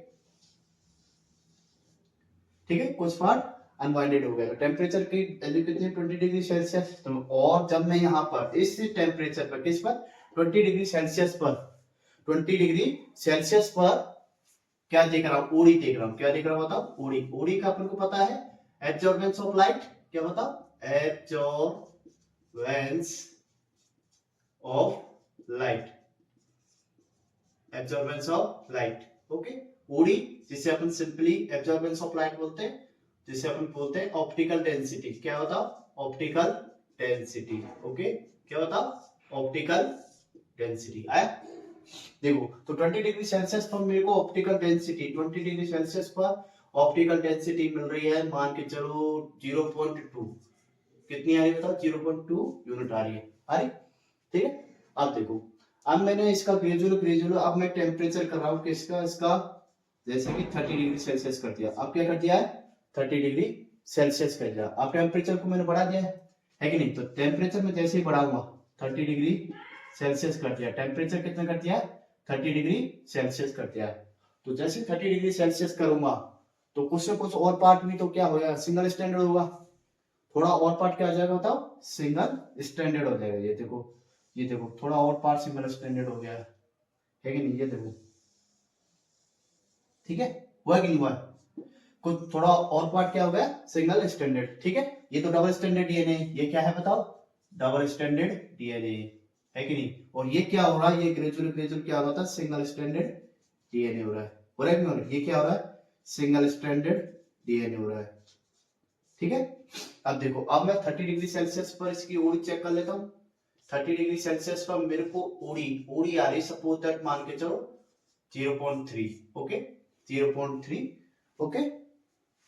ठीक है, कुछ पार्ट अनबाइंडेड हो गया। टेम्परेचर की वैल्यू कितनी है? 20 डिग्री सेल्सियस। तो और जब मैं यहाँ पर इस टेम्परेचर पर, किस पर? 20 डिग्री सेल्सियस पर, 20 डिग्री सेल्सियस पर क्या देख रहा हूँ? ओडी देख रहा हूँ। क्या देख रहा हूँ बताओ? ओडी। ओडी का अपन को पता है एब्जॉर्बेंस ऑफ लाइट। क्या बताओ? Absorbance of light, absorbance of light. Okay, OD जिसे अपन सिंपली एब्जॉर्बेंस ऑफ लाइट बोलते हैं, जिसे अपन बोलते हैं ऑप्टिकल डेंसिटी। क्या बताओ? Optical density. ओके, क्या बताओ? Optical density. आया? देखो तो 20 डिग्री सेल्सियस पर मेरे को ऑप्टिकल डेंसिटी, 20 डिग्री सेल्सियस पर ऑप्टिकल डेंसिटी मिल रही है, मान के चलो 0.2। कितनी आ रही है बताओ? 0.2 यूनिट आ रही है। आ रही? ठीक है। अब देखो, अब मैंने इसका ग्रेजुअल अब मैं टेम्परेचर कर रहा हूँ किसका? इसका जैसे कि 30 डिग्री सेल्सियस कर दिया। अब क्या कर दिया है? 30 डिग्री सेल्सियस कर दिया। अब टेम्परेचर को मैंने बढ़ा दिया है कि नहीं? तो टेम्परेचर में जैसे ही बढ़ाऊंगा, 30 डिग्री सेल्सियस कर दिया। टेम्परेचर कितना कर दिया? 30 डिग्री सेल्सियस कर दिया। तो जैसे 30 डिग्री सेल्सियस करूंगा तो कुछ से कुछ और पार्ट भी तो क्या होगा? सिंगल स्टैंडर्ड होगा। थोड़ा और पार्ट क्या आ जाएगा बताओ? सिंगल स्टैंडर्ड हो जाएगा। ये देखो, ये देखो थोड़ा और पार्ट सिंगल स्टैंडर्ड हो गया है कि नहीं? ये देखो, ठीक है, हुआ कि नहीं हुआ? कुछ थोड़ा और पार्ट क्या हो गया? Single standard. ठीक है, ये तो डबल स्टैंडर्ड डीएनए। ये क्या है बताओ? डबल स्टैंडर्ड डीएनए है कि नहीं? और ये क्या हो रहा है? ये ग्रेजुअल क्या हो रहा था? सिंगल स्टैंडर्ड डीएनए हो रहा है। हो रहा है कि नहीं हो रहा है? ये क्या हो रहा है? सिंगल स्टैंडर्ड डीएनए हो रहा है। ठीक है, अब देखो, अब मैं 30 डिग्री सेल्सियस पर इसकी ओडी चेक कर लेता हूँ। 30 डिग्री सेल्सियस पर मेरे को ओडी आ रही, सपोज दैट मान के चलो 0.3। ओके, 0.3। ओके,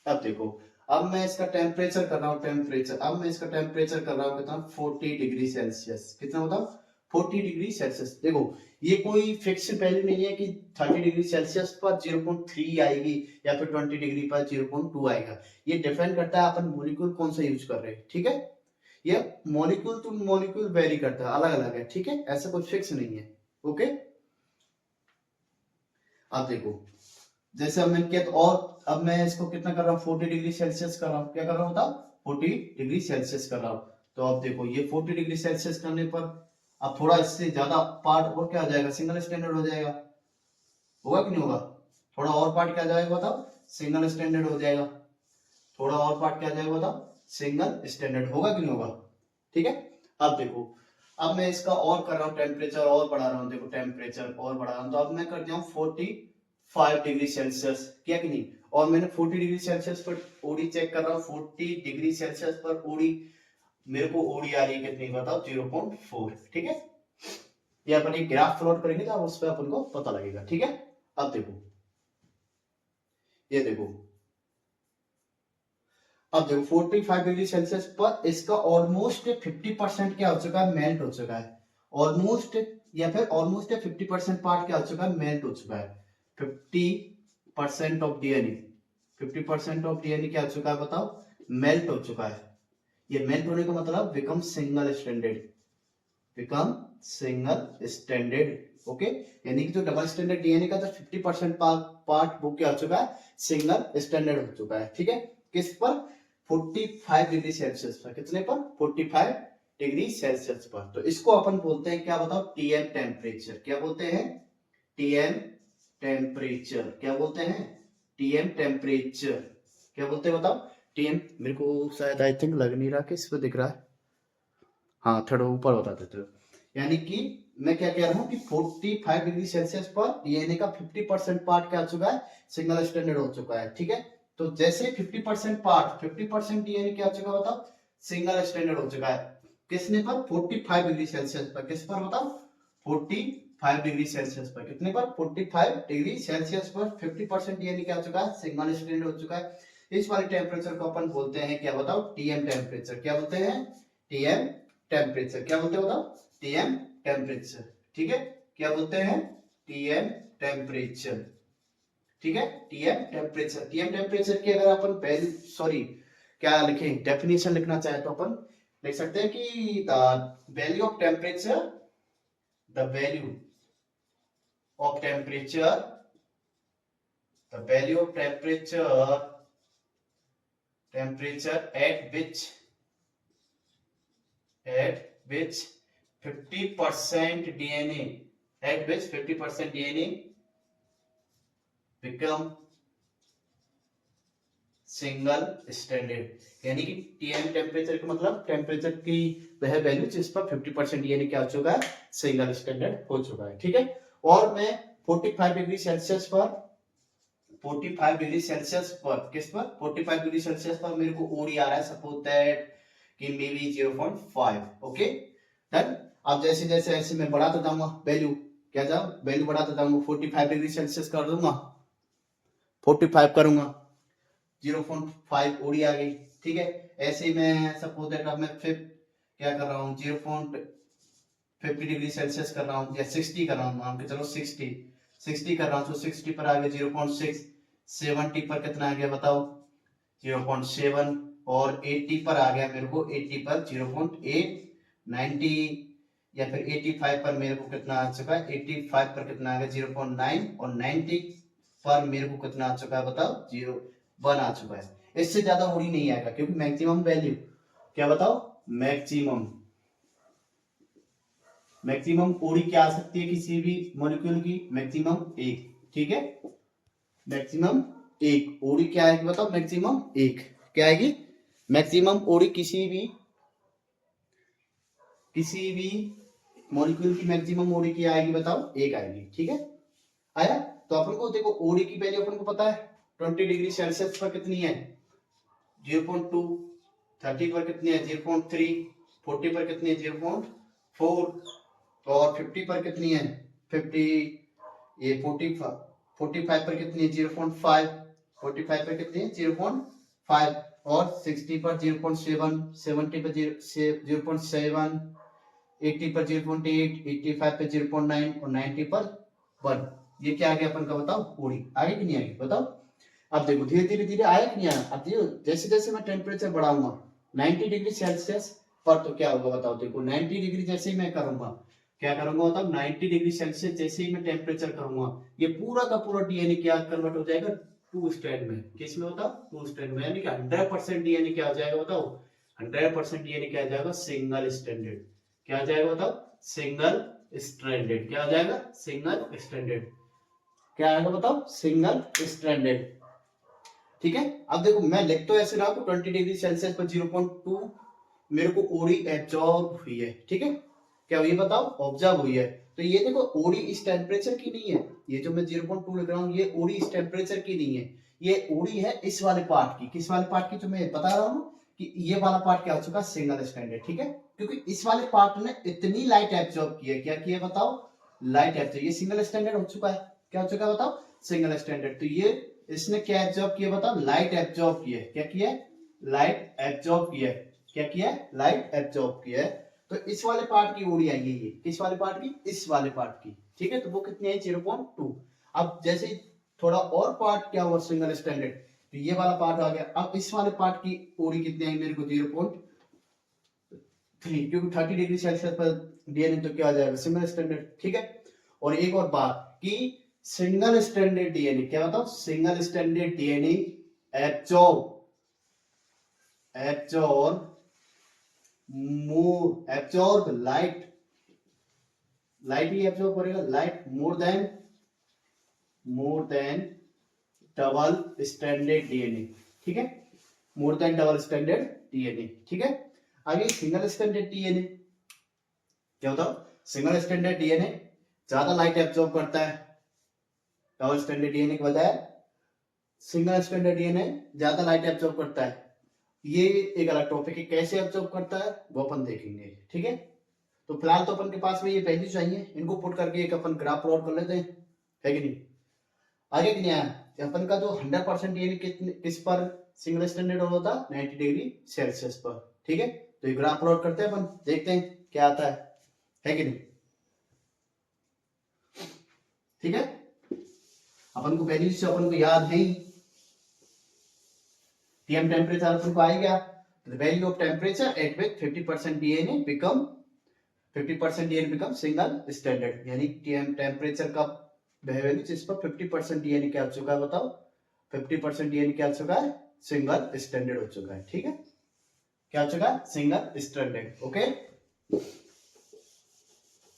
अब देखो, अब मैं इसका टेम्परेचर कर रहा हूँ। टेम्परेचर, अब मैं इसका टेम्परेचर कर रहा हूँ कितना? 40 डिग्री सेल्सियस। कितना बताओ? 40 डिग्री सेल्सियस। देखो ये कोई फिक्स वैल्यू नहीं है कि 30 डिग्री सेल्सियस पर 0.3 आएगी या फिर 20 डिग्री पर 0.2 आएगा। ये डिपेंड करता है अपन मॉलिक्यूल कौन सा यूज कर रहे हैं। ठीक है, ये मॉलिक्यूल टू मॉलिक्यूल वेरी करता है, अलग अलग है। ठीक है, ऐसा कुछ फिक्स नहीं है। ओके, अब देखो, जैसे अब मैंने किया तो, और अब मैं इसको कितना कर रहा हूँ? 40 डिग्री सेल्सियस कर रहा हूँ। क्या कर रहा हूँ बताओ? 40 डिग्री सेल्सियस कर रहा हूँ। तो अब देखो, ये 40 डिग्री सेल्सियस करने पर अब थोड़ा इससे ज्यादा पार्ट और क्या आ जाएगा? सिंगल स्टैंडर्ड हो जाएगा। होगा कि नहीं होगा? थोड़ा और पार्ट क्या जाएगा बताओ? सिंगल स्टैंडर्ड हो जाएगा। थोड़ा और पार्ट क्या जाएगा बताओ? Single standard. होगा कि नहीं होगा? ठीक है, अब देखो, अब मैं इसका और कर रहा हूँ, टेम्परेचर और बढ़ा रहा हूँ। देखो टेम्परेचर और बढ़ा रहा हूँ, तो अब मैं कर दिया हूँ 45 डिग्री सेल्सियस। क्या कि नहीं? और मैंने 40 डिग्री सेल्सियस पर ओडी चेक कर रहा हूँ। 40 डिग्री सेल्सियस पर ओडी, मेरे को ओडी आ रही है कितनी बताओ? 0.4। ठीक है, ये अपन एक ग्राफ प्लॉट करेंगे तो उस पर अपन को पता लगेगा। ठीक है, अब देखो, ये देखो, अब देखो 45 डिग्री सेल्सियस पर इसका ऑलमोस्ट 50% क्या हो चुका है? मेल्ट हो चुका है। ऑलमोस्ट, या फिर ऑलमोस्ट 50% पार्ट क्या हो चुका है? मेल्ट हो चुका है। 50% ऑफ डीएनए, 50% ऑफ डीएनए क्या हो चुका है बताओ? मेल्ट हो चुका है। ये मेल्ट होने का मतलब become single standard, become single standard. Okay, यानी कि जो डबल स्टैंडर्ड डीएनए का जो 50% पार्ट वो क्या हो चुका है? सिंगल स्टैंडर्ड हो चुका है। ठीक है, किस पर? 45 डिग्री सेल्सियस पर। कितने पर? 45 डिग्री सेल्सियस पर। तो इसको अपन बोलते हैं क्या बताओ? TM temperature. क्या बोलते हैं? TM temperature. क्या बोलते हैं? TM temperature. क्या बोलते हैं बताओ? टीएम, मेरे को शायद आई थिंक लग नहीं रहा कि इस पर दिख रहा है। हाँ, थोड़ा ऊपर होता था। तो यानी कि मैं क्या कह रहा हूँ कि 45 डिग्री सेल्सियस पर डीएनए का 50% पार्ट क्या हो चुका है? सिंगल स्टैंडर्ड हो चुका है। ठीक है, तो जैसे 50% पार्ट, 50% डीएनए क्या हो चुका बताओ? सिंगल स्टैंडर्ड हो चुका है। किसने पर? 45 डिग्री सेल्सियस पर। किस पर बताओ? 45 डिग्री सेल्सियस पर। कितने पर? 45 डिग्री सेल्सियस पर 50% यानी क्या हो चुका है? सिंगल स्टैंडर्ड हो चुका है। इस वाले टेम्परेचर को अपन बोलते हैं क्या बताओ? TM temperature. क्या बोलते हैं? TM temperature. क्या बोलते हैं बताओ? TM temperature. ठीक है, क्या बोलते हैं? TM temperature. ठीक है, टीएम टेम्परेचर। टीएम टेम्परेचर की अगर अपन वैल्यू, सॉरी क्या लिखें, डेफिनेशन लिखना चाहे तो अपन लिख सकते हैं कि the value of temperature, the value of temperature, the value of temperature, temperature at which 50% DNA, at which 50% DNA become single standard. यानी कि टीएम टेम्परेचर का मतलब टेम्परेचर की वह वैल्यू जिस पर 50% यानी क्या हो चुका है? सिंगल स्टैंडर्ड हो चुका है। ठीक है, और मैं 45 डिग्री सेल्सियस पर, 45 डिग्री सेल्सियस पर, किस पर? 45 डिग्री सेल्सियस पर मेरे को ओडी आ रहा है, सपोज दैट कि मे बी 0.5। Okay done. अब जैसे जैसे ऐसे मैं बढ़ाता जाऊंगा वैल्यू, क्या जाऊं? वैल्यू बढ़ाता जाऊंगा, 45 डिग्री सेल्सियस कर दूंगा, 45 करूंगा, 0.5 ओडी आ गई। ठीक है, ऐसे ही मैं सपोज दैट अब मैं फिर क्या कर रहा हूँ? 0.50 डिग्री सेल्सियस कर रहा हूँ या 60 कर रहा हूँ, मान के चलो 60 कर रहा हूँ, तो 60 पर आ गया 0.6, 70 पर कितना आ गया बताओ? 0.7, और 80 पर आ गया मेरे को, 80 पर 0.8, 90 या फिर 85 पर मेरे को कितना आ चुका है? 85 पर कितना आ गया? 0.9, और 90 पर मेरे को कितना आ चुका है बताओ? 0.1 आ चुका है। इससे ज्यादा ओडी नहीं आएगा क्योंकि मैक्सिमम वैल्यू, क्या बताओ? मैक्सिमम, मैक्सिमम ओडी क्या आ सकती है किसी भी मॉलिक्यूल की? मैक्सिमम 1। ठीक है, मैक्सिमम 1 ओडी क्या आएगी बताओ? मैक्सिमम 1 क्या आएगी? मैक्सिमम ओडी किसी भी मॉलिक्यूल की मैक्सिमम ओडी क्या आएगी बताओ? 1 आएगी। ठीक है, आया? तो अपन को देखो ओडी की वैल्यू अपन को पता है 20 डिग्री सेल्सियस पर कितनी है? 0.2, 30 पर कितनी है? 0.3, 40 पर कितनी है? 0.4, और 50 पर कितनी है? 50, ये 45 पर कितनी है? 0.5, 45 पर कितनी है? 0.5, और 60 पर 0.7, 70 पर 0.7, 80 पर 0.8, 85 पर 0.9, और 90 पर 1। ये क्या आ गया अपन का बताओ? ओडी। आगे कि नहीं आगे बताओ? अब देखो धीरे धीरे धीरे आया कि नहीं आया? अब देखो जैसे जैसे मैं टेम्परेचर बढ़ाऊंगा 90 डिग्री सेल्सियस पर, तो क्या होगा बताओ? देखो 90 डिग्री जैसे ही मैं करूंगा, क्या करूंगा बताओ? 90 डिग्री सेल्सियस जैसे ही मैं टेम्परेचर करूंगा, ये पूरा का पूरा डीएनए क्या कन्वर्ट हो जाएगा? 2 स्ट्रैंड में। किस में बताओ? 2 स्ट्रैंड में। यानी कि 100% डीएनए क्या हो जाएगा बताओ? 100% डीएनए क्या हो जाएगा? Single stranded. क्या हो जाएगा बताओ? Single stranded. क्या हो जाएगा? Single stranded. क्या आएगा बताओ? Single stranded. ठीक है, अब देखो मैं लिख तो ऐसे रहा हूं 20 डिग्री सेल्सियस पर 0.2 मेरे को ओडी एब्जॉर्ब हुई है। ठीक है, क्या हुई बताओ? ऑब्जर्व हुई है। तो ये देखो ओडी इस टेम्परेचर की नहीं है, ये जो मैं 0.2 लिख रहा हूँ ये ओडी इस टेम्परेचर की नहीं है, ये ओडी है इस वाले पार्ट की। किस वाले पार्ट की? जो मैं बता रहा हूँ कि ये वाला पार्ट क्या हो चुका? Single standard. ठीक है, क्योंकि इस वाले पार्ट ने इतनी लाइट एब्जॉर्ब की है। क्या किया बताओ? Light absorb. ये सिंगल स्टैंडर्ड हो चुका है। क्या हो चुका है बताओ? Single standard. तो ये इसने क्या एब्जॉर्ब किया बताओ? लाइट एब्जॉर्ब किया है। क्या किया है? लाइट एब्जॉर्ब किया है। क्या किया है? लाइट एब्जॉर्ब किया है। तो इस वाले पार्ट की ओडी आई है ये। किस वाले पार्ट की? इस वाले पार्ट की। ठीक है, तो वो कितनी है? 0.2। अब जैसे थोड़ा और पार्ट क्या हुआ सिंगल स्टैंडर्ड, तो ये वाला पार्ट आ गया। अब इस वाले पार्ट की ओडी कितनी आई मेरे को? 0.3, क्योंकि 30 डिग्री सेल्सियस पर डीएनए तो क्या आ जाएगा? Single standard. ठीक है, और एक और बात कि सिंगल स्टैंडर्ड डीएनए, क्या बताओ? Single standard DNA absorb light ही एब्जॉर्ब करेगा, light more than double standard DNA. ठीक है, more than double standard DNA. ठीक है, आगे सिंगल स्टैंडर्ड डीएनए क्या होता है? सिंगल स्टैंडर्ड डीएनए ज्यादा लाइट एब्जॉर्ब करता है डबल स्टैंडर्ड डीएनए के बजाय। सिंगल स्टैंडर्ड डीएनए ज्यादा लाइट एब्जॉर्ब करता है, ये एक अलग टॉपिक है, कैसे ऑब्जर्व करता है वो अपन देखेंगे, ठीक है। तो फिलहाल तो अपन के पास में ये वैल्यू चाहिए, इनको पुट करके एक अपन ग्राफ प्लॉट कर लेते हैं, है कि नहीं। आगे कि नहीं आया कि अपन का जो 100% यानी किस पर सिंगल स्टैंडर्ड होता है 90 डिग्री सेल्सियस पर, ठीक है। तो ये ग्राफ प्लॉट करते हैं अपन, देखते हैं क्या आता है कि नहीं, ठीक है। अपन को वैल्यू से अपन को याद है ही, टीएम टेम्परेचर अपन को आएगा, the value of temperature at which 50% DNA become 50% DNA become single standard, यानी टीएम टेम्परेचर का वैल्यू जिस पर 50% DNA क्या हो चुका है बताओ, 50% DNA क्या हो चुका है, सिंगल स्टैंडर्ड हो चुका है, ठीक है। क्या हो चुका है, सिंगल स्टैंडर्ड, ओके।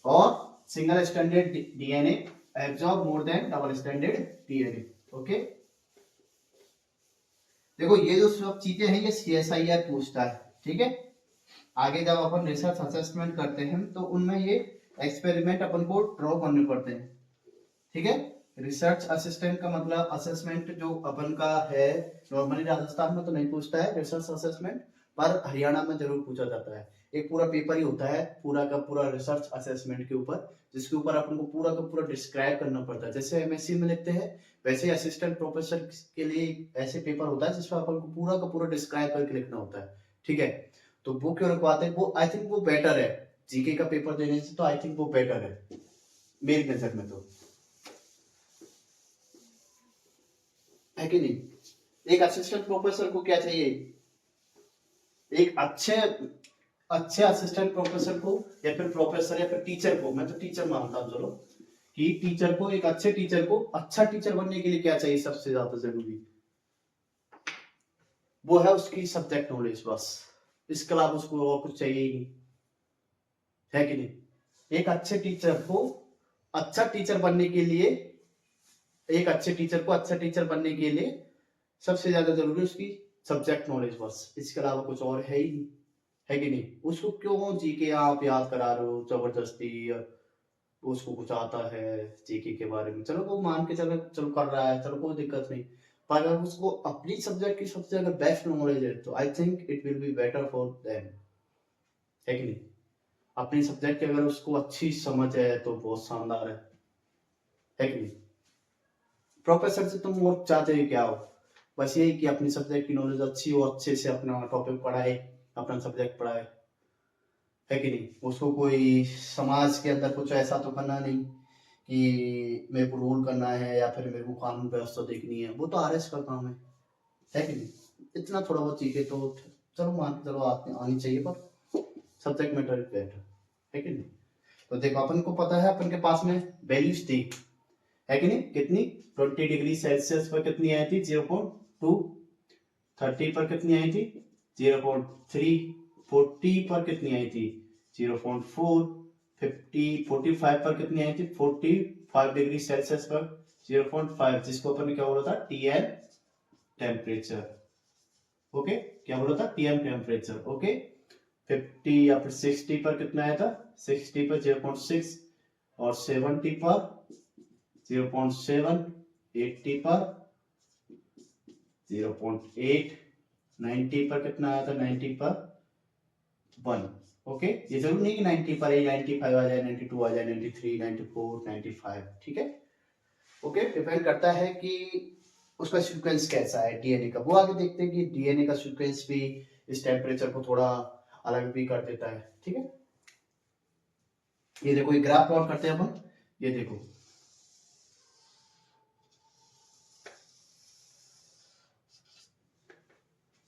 और सिंगल स्टैंडर्ड डीएनए एब्जॉर्ब मोर than double standard DNA, okay. देखो ये जो सब चीजें हैं ये सीएसआईआर पूछता है, ठीक है। आगे जब अपन रिसर्च असेसमेंट करते हैं तो उनमें ये एक्सपेरिमेंट अपन को ड्रॉ करने पड़ते हैं, ठीक है। रिसर्च असिस्टेंट का मतलब असेसमेंट जो अपन का है, नॉर्मली राजस्थान में तो नहीं पूछता है रिसर्च असेसमेंट, पर हरियाणा में जरूर पूछा जाता है। एक पूरा पेपर ही होता है पूरा का पूरा रिसर्च असेसमेंट के ऊपर, जिसके ऊपर अपन को पूरा का पूरा डिस्क्राइब करना पड़ता है। जैसे एमएससी में लिखते हैं वैसे असिस्टेंट प्रोफेसर के लिए ऐसे पेपर होता है जिसमें अपन को पूरा का पूरा डिस्क्राइब करके लिखना होता है, ठीक है। तो वो क्यों रखवाते हैं, वो आई थिंक वो बेटर है जीके का पेपर देने से, तो आई थिंक वो बेटर है मेरी नजर में, तो है कि नहीं। एक असिस्टेंट प्रोफेसर को क्या चाहिए, एक अच्छे अच्छे असिस्टेंट प्रोफेसर को या फिर प्रोफेसर या फिर टीचर को, मैं तो टीचर मानता हूँ चलो, कि टीचर को, एक अच्छे टीचर को अच्छा टीचर बनने के लिए क्या चाहिए सबसे ज्यादा जरूरी, वो है उसकी सब्जेक्ट नॉलेज बस, इसके अलावा उसको और कुछ चाहिए ही नहीं, है कि नहीं। एक अच्छे टीचर को अच्छा टीचर बनने के लिए, एक अच्छे टीचर को अच्छा टीचर बनने के लिए सबसे ज्यादा जरूरी उसकी सब्जेक्ट नॉलेज बस, इसके अलावा कुछ और है ही नहीं, है कि नहीं। उसको क्यों जीके आप याद करा रहे हो जबरदस्ती, उसको कुछ आता है जीके के बारे में, चलो वो मान के चलो चलो कर रहा है, चलो कोई दिक्कत नहीं। पर अगर उसको अपनी सब्जेक्ट की सबसे अगर बेस्ट नॉलेज है तो I think it will be better for them, है कि नहीं। अपनी सब्जेक्ट की अगर उसको अच्छी समझ है तो बहुत शानदार है कि नहीं। प्रोफेसर से तुम और चाहते हो क्या हो, बस यही कि अपनी सब्जेक्ट की नॉलेज अच्छी हो, अच्छे से अपना टॉपिक पढ़ाए, अपना सब्जेक्ट पढ़ाए, है कि नहीं। उसको कोई समाज के अंदर कुछ ऐसा तो करना नहीं कि मेरे को रूल करना है या फिर मेरे को कानून व्यवस्था देखनी है, वो तो आरएस का काम है कि नहीं। इतना थोड़ा बहुत चीजें तो चलो मान के चलो आनी चाहिए, पर सब्जेक्ट मैटर इज बेटर, है कि नहीं। तो देखो अपन को पता है, अपन के पास में वैल्यूज थी, है कि नहीं, कितनी 20 डिग्री सेल्सियस पर कितनी आई थी 0.2, 30 पर कितनी आई थी 0.3, 40 पर कितनी आई थी 0.4, 45 पर कितनी आई थी 45 डिग्री सेल्सियस पर 0.5, जिसको अपन ने क्या बोला था टीएम टेम्परेचर, ओके। क्या बोला था टीएम टेम्परेचर, ओके। 50 या फिर 60 पर कितना आया था 60 पर 0.6, और 70 पर 0.7, 80 पर 0.8, 90 पर कितना आया था 90 पर 1, ओके। ये जरूर नहीं कि 90 पर 95 आ जाए, 92 आ जाए, 93, 94, 95, ठीक है, ओके। डिपेंड करता है कि उसका सीक्वेंस कैसा है डीएनए का, वो आगे देखते हैं कि डीएनए का सीक्वेंस भी इस टेम्परेचर को थोड़ा अलग भी कर देता है, ठीक है। ये देखो, ये ग्राफ प्लॉट करते हैं अपन, ये देखो,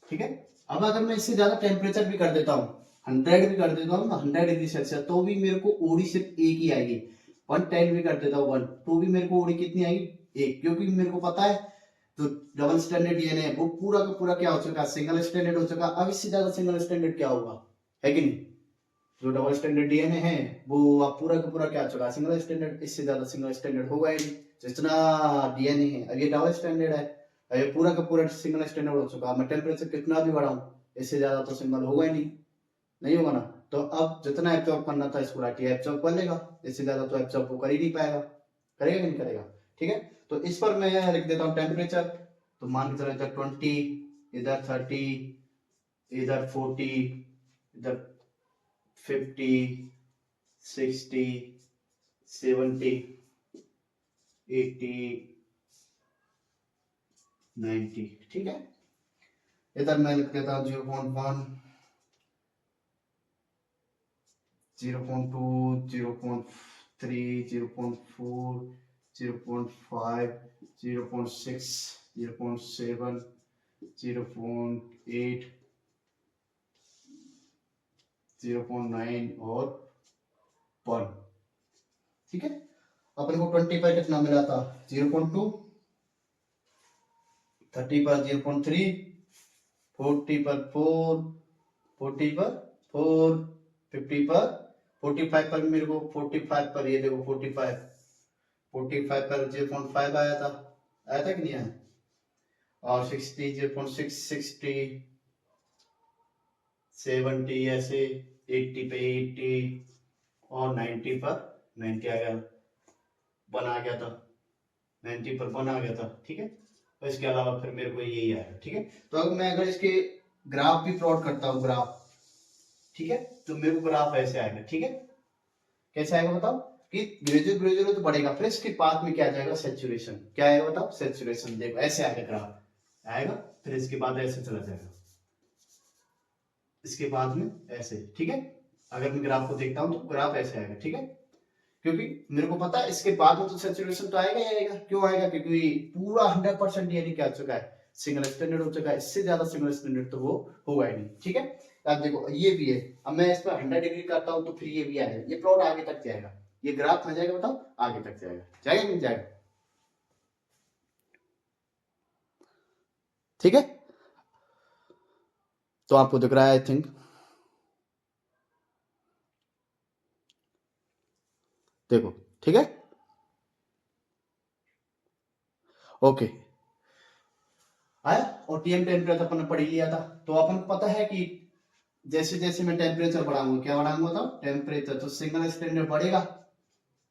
ठीक है। अब अगर मैं इससे ज्यादा टेम्परेचर भी कर देता हूँ, 100 भी कर देता हूँ ना, 100 डिग्री सेल्सियस, तो भी मेरे को ओडी सिर्फ एक ही आएगी। 110 भी कर देता हूँ 1, तो भी मेरे को ओडी कितनी आएगी एक, क्योंकि मेरे को पता है तो डबल स्टैंडर्ड डीएनए है वो पूरा का पूरा क्या हो चुका, सिंगल स्टैंडर्ड हो चुका। अब इससे ज्यादा सिंगल स्टैंडर्ड क्या होगा, है कि नहीं। जो डबल स्टैंडर्ड डीएनए है वो अब पूरा का पूरा क्या हो चुका सिंगल स्टैंडर्ड, इससे ज्यादा सिंगल स्टैंडर्ड होगा ही नहीं। जितना डीएनए है अब ये डबल स्टैंडर्ड है, ये पूरा का पूरा सिंगल स्टैंडर्ड हो चुका। मैं टेम्परेचर कितना भी बढ़ाऊं इससे ज्यादा तो सिंगल होगा ही नहीं, नहीं होगा ना। तो अब जितना एब्जॉर्ब करना था इसको लाइट एब्जॉर्ब कर लेगा, इससे ज्यादा तो एब्जॉर्ब वो कर ही नहीं पाएगा, करेगा कि नहीं करेगा, ठीक है। तो इस पर मैं लिख देता हूँ टेम्परेचर, तो मान के चलो इधर 20, इधर 30, इधर 40, इधर 50, 60, 70, 80, 90, ठीक है। इधर मैं लिख देता हूँ 0.1, 0.2, 0.3, 0.4, 0.5, 0.6, 0.7, 0.8, 0.9 और 1, ठीक है। अपन को 20 पर कितना मिला था? 0.2, 30 पर 0.3, 40 पर 4, 40 पर 4, 50 पर 45 पर मेरे को 45 पर ये देखो 45 पर 0.5 आया था कि नहीं आया? और 60, 0.6, 60, 70 ऐसे, 80 पे 80 और 90 पर 90 आ गया, 1 आ गया था, 90 पर 1 आ गया था, ठीक है। और इसके अलावा फिर मेरे को यही आएगा, ठीक है। तो अब मैं अगर इसके ग्राफ भी प्लॉट करता हूँ, ग्राफ, ठीक है, तो मेरे को ग्राफ ऐसे आएगा, ठीक है। कैसे आएगा बताओ? कि ग्रेजुएट ग्रेजुएट तो बढ़ेगा, फिर इसके बाद में क्या आ जाएगा? सैचुरेशन। क्या आएगा बताओ? सैचुरेशन। देखो ऐसे आएगा ग्राफ, आएगा, फिर इसके बाद ऐसे चला जाएगा, इसके बाद में ऐसे, ठीक है। अगर मैं ग्राफ को देखता हूं तो ग्राफ ऐसे आएगा, ठीक है। क्योंकि मेरे को पता है इसके बाद में तो सैचुरेशन तो आएगा ही आएगा। क्यों आएगा? क्योंकि पूरा 100% यानी क्या हो चुका है? सिंगल स्टैंडर्ड हो चुका है। इससे ज्यादा सिंगल स्टैंडर्ड तो वो होगा ही नहीं, ठीक है। अब देखो ये भी है, अब मैं इस पर 100 डिग्री करता हूं तो फिर ये भी आएगा, ये प्लॉट आगे तक जाएगा, ये ग्राफ में जाएगा, बताओ आगे तक जाएगा, जाएगा नहीं जाएगा? ठीक है, तो आपको दिख रहा है आई थिंक। देखो, ठीक है, ओके आया। और टीएम टेम्परेचर अपन ने पढ़ लिया था। तो अपन को पता है कि जैसे जैसे मैं टेम्परेचर बढ़ाऊंगा, क्या बढ़ाऊंगा बताओ? टेम्परेचर, तो सिंगल स्टैंडर्ड बढ़ेगा।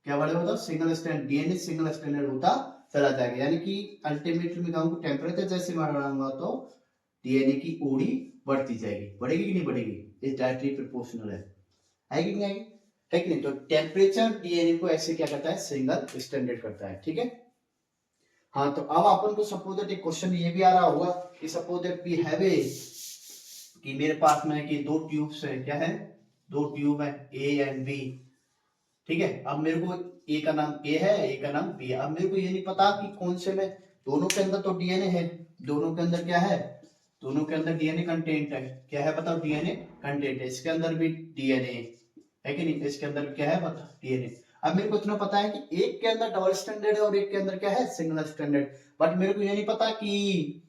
क्या बढ़ेगा बताओ? Single standard, DNA single standard होता चला जाएगा। यानी कि अल्टीमेटली मैं कहूंगा टेम्परेचर जैसे मैं बढ़ाऊंगा तो डीएनए की ओडी बढ़ती जाएगी। बढ़ेगी कि नहीं बढ़ेगी? इस डायरेक्टली प्रोपोर्शनल है कि नहीं आएगी? है कि नहीं? तो टेम्परेचर डीएनए को ऐसे क्या करता है? सिंगल स्टैंडर्ड करता है, ठीक है। हाँ, तो अब अपन को सपोज दैट एक क्वेश्चन ये भी आ रहा होगा कि suppose that we have a, कि मेरे पास में कि दो ट्यूब्स है, क्या है? दो ट्यूब है ए एंड बी, ठीक है। अब मेरे को ए का नाम ए है, ए का नाम बी है। अब मेरे को ये नहीं पता कि कौन से में, दोनों के अंदर तो डीएनए है, दोनों के अंदर क्या है? दोनों के अंदर डीएनए कंटेंट है। क्या है बताओ? डीएनए कंटेंट है। इसके अंदर भी डीएनए है कि नहीं? इसके अंदर क्या है बताओ? डीएनए। अब मेरे को इतना पता है कि एक के अंदर डबल स्टैंडर्ड है और एक के अंदर क्या है? Single standard. बट मेरे को ये नहीं पता कि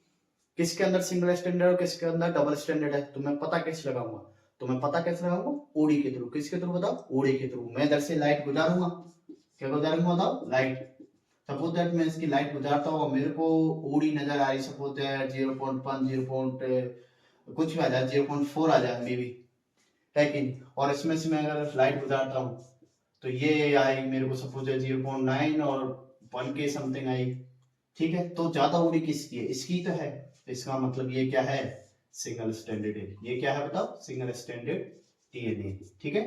किसके अंदर सिंगल स्टैंडर्ड और किसके अंदर डबल स्टैंडर्ड है। तो मैं पता कैसे लगाऊंगा? तो मैं पता कैसे लगाऊंगा? ओडी के थ्रू। किसके थ्रू बताओ? ओडी के थ्रू। मैं इधर से लाइट गुजारूंगा, क्या गुजारूंगा बताओ? लाइट। सपोज दैट मैं इसकी लाइट गुजारता हूँ, मेरे को ओडी नजर आ रही, सपोज दैट 0.1, 0. कुछ भी आ जाए, 0.4 आ जाए मे बी, है कि नहीं? और इसमें से मैं अगर लाइट गुजारता हूँ तो ये आई मेरे को सपोज दैट 0.9 और 1 के समथिंग आई, ठीक है। तो ज्यादा ओडी किसकी है? इसकी तो है। इसका मतलब ये क्या है? सिंगल स्टैंडर्ड है। ये क्या है बताओ? सिंगल स्टैंडर्ड डीएनए, ठीक है।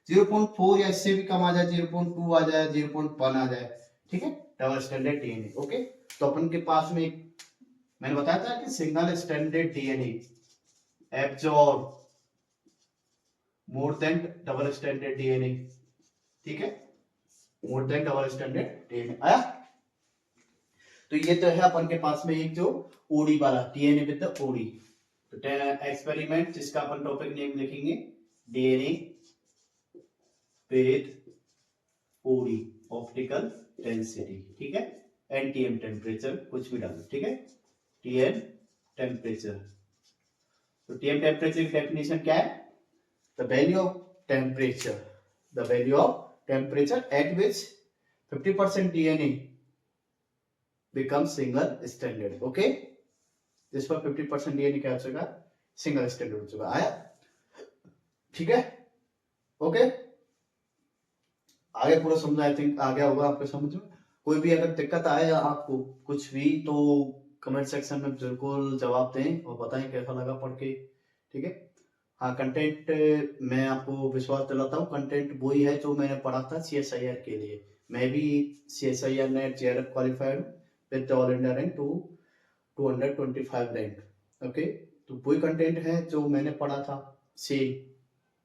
0.4 या इससे भी कम आ जाए, 0.2 आ जाए, 0.1 आ जाए, ठीक है, डबल स्टैंडर्ड डीएनए, ओके। तो अपन के पास में मैंने बताया था कि सिंगल स्टैंडर्ड डीएनए एब्जॉर्ब मोर देन डबल स्टैंडर्ड डीएनए, ठीक है, more than double standard DNA आया। तो ये तो है अपन के पास में एक जो ओडी वाला डीएनए विद द ओडी। तो एक्सपेरिमेंट जिसका अपन टॉपिक नेम लिखेंगे DNA with OD, optical density, ठीक है, एंड टीएम टेम्परेचर कुछ भी डालो, ठीक है, टीएम टेम्परेचर। तो टीएम टेम्परेचर की डेफिनेशन क्या है? The value of temperature, the value of temperature at which 50% DNA become single standard, okay। जिस पर 50% डीएनए क्या हो चुका? सिंगल स्टैंडर्ड हो चुका। आया, ठीक है, ओके। आगे पूरा समझा, आई थिंक आ गया होगा आपके समझ में। कोई भी अगर दिक्कत आए या आपको कुछ भी, तो कमेंट सेक्शन में बिल्कुल जवाब दें और बताएं कैसा लगा पढ़ के, ठीक है। हाँ, कंटेंट मैं आपको विश्वास दिलाता हूँ, कंटेंट वही है जो मैंने पढ़ा था CSIR के लिए। मैं भी CSIR net JRF qualified with all India rank 225 rank. Okay, तो वही कंटेंट है जो मैंने पढ़ा था, सेम,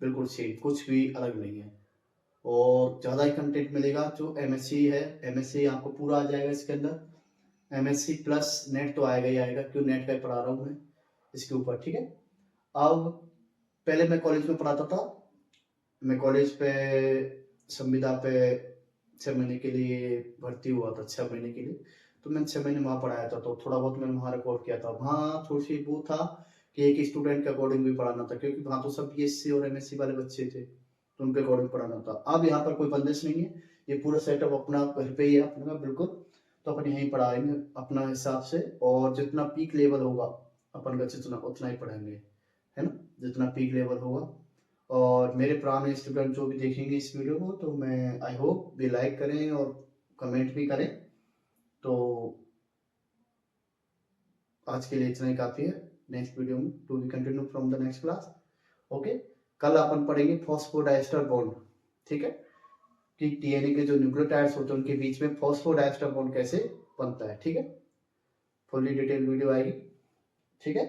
बिल्कुल सेम, कुछ भी अलग नहीं है। और ज़्यादा ही कंटेंट मिलेगा जो MSc है, MSc आपको पूरा आ जाएगा इसके अंदर। MSc प्लस नेट तो आएगा ही आएगा, क्यों, नेट का पढ़ा रहा हूँ मैं इसके ऊपर, ठीक है। अब पहले मैं कॉलेज में पढ़ाता था, मैं कॉलेज पे संविदा पे 6 महीने के लिए भर्ती हुआ था, 6 महीने के लिए। तो मैंने 6 महीने वहाँ पढ़ाया था, तो थोड़ा बहुत मैंने वहाँ रिकॉर्ड किया था। वहाँ थोड़ी सी वो था कि एक स्टूडेंट के अकॉर्डिंग भी पढ़ाना था, क्योंकि वहाँ तो सब BSc और MSc वाले बच्चे थे, तो उनके अकॉर्डिंग पढ़ाना था। अब यहाँ पर कोई बंदिश नहीं है, ये पूरा सेटअप अपना घर पे ही है अपना, बिल्कुल। तो अपन यहीं पढ़ाएंगे अपना हिसाब से, और जितना पीक लेवल होगा अपन का, जितना उतना ही पढ़ाएंगे, है ना, जितना पीक लेवल होगा। और मेरे पुराने स्टूडेंट जो भी देखेंगे इस वीडियो को, तो मैं आई होप भी लाइक करें और कमेंट भी करें। तो आज के लिए इतना ही काफ़ी है। नेक्स्ट वीडियो में to be continue from the next class. Okay, कल अपन पढ़ेंगे फॉस्फोडाइस्टर बॉन्ड, ठीक है, कि DNA के जो न्यूक्लियोटाइड्स होते हैं उनके बीच में फॉस्फोडाइस्टर बॉन्ड कैसे बनता है, ठीक है। फुल्ली डिटेल वीडियो आएगी, ठीक है।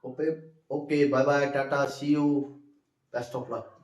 Okay, okay, bye bye, tata, see you, best of luck.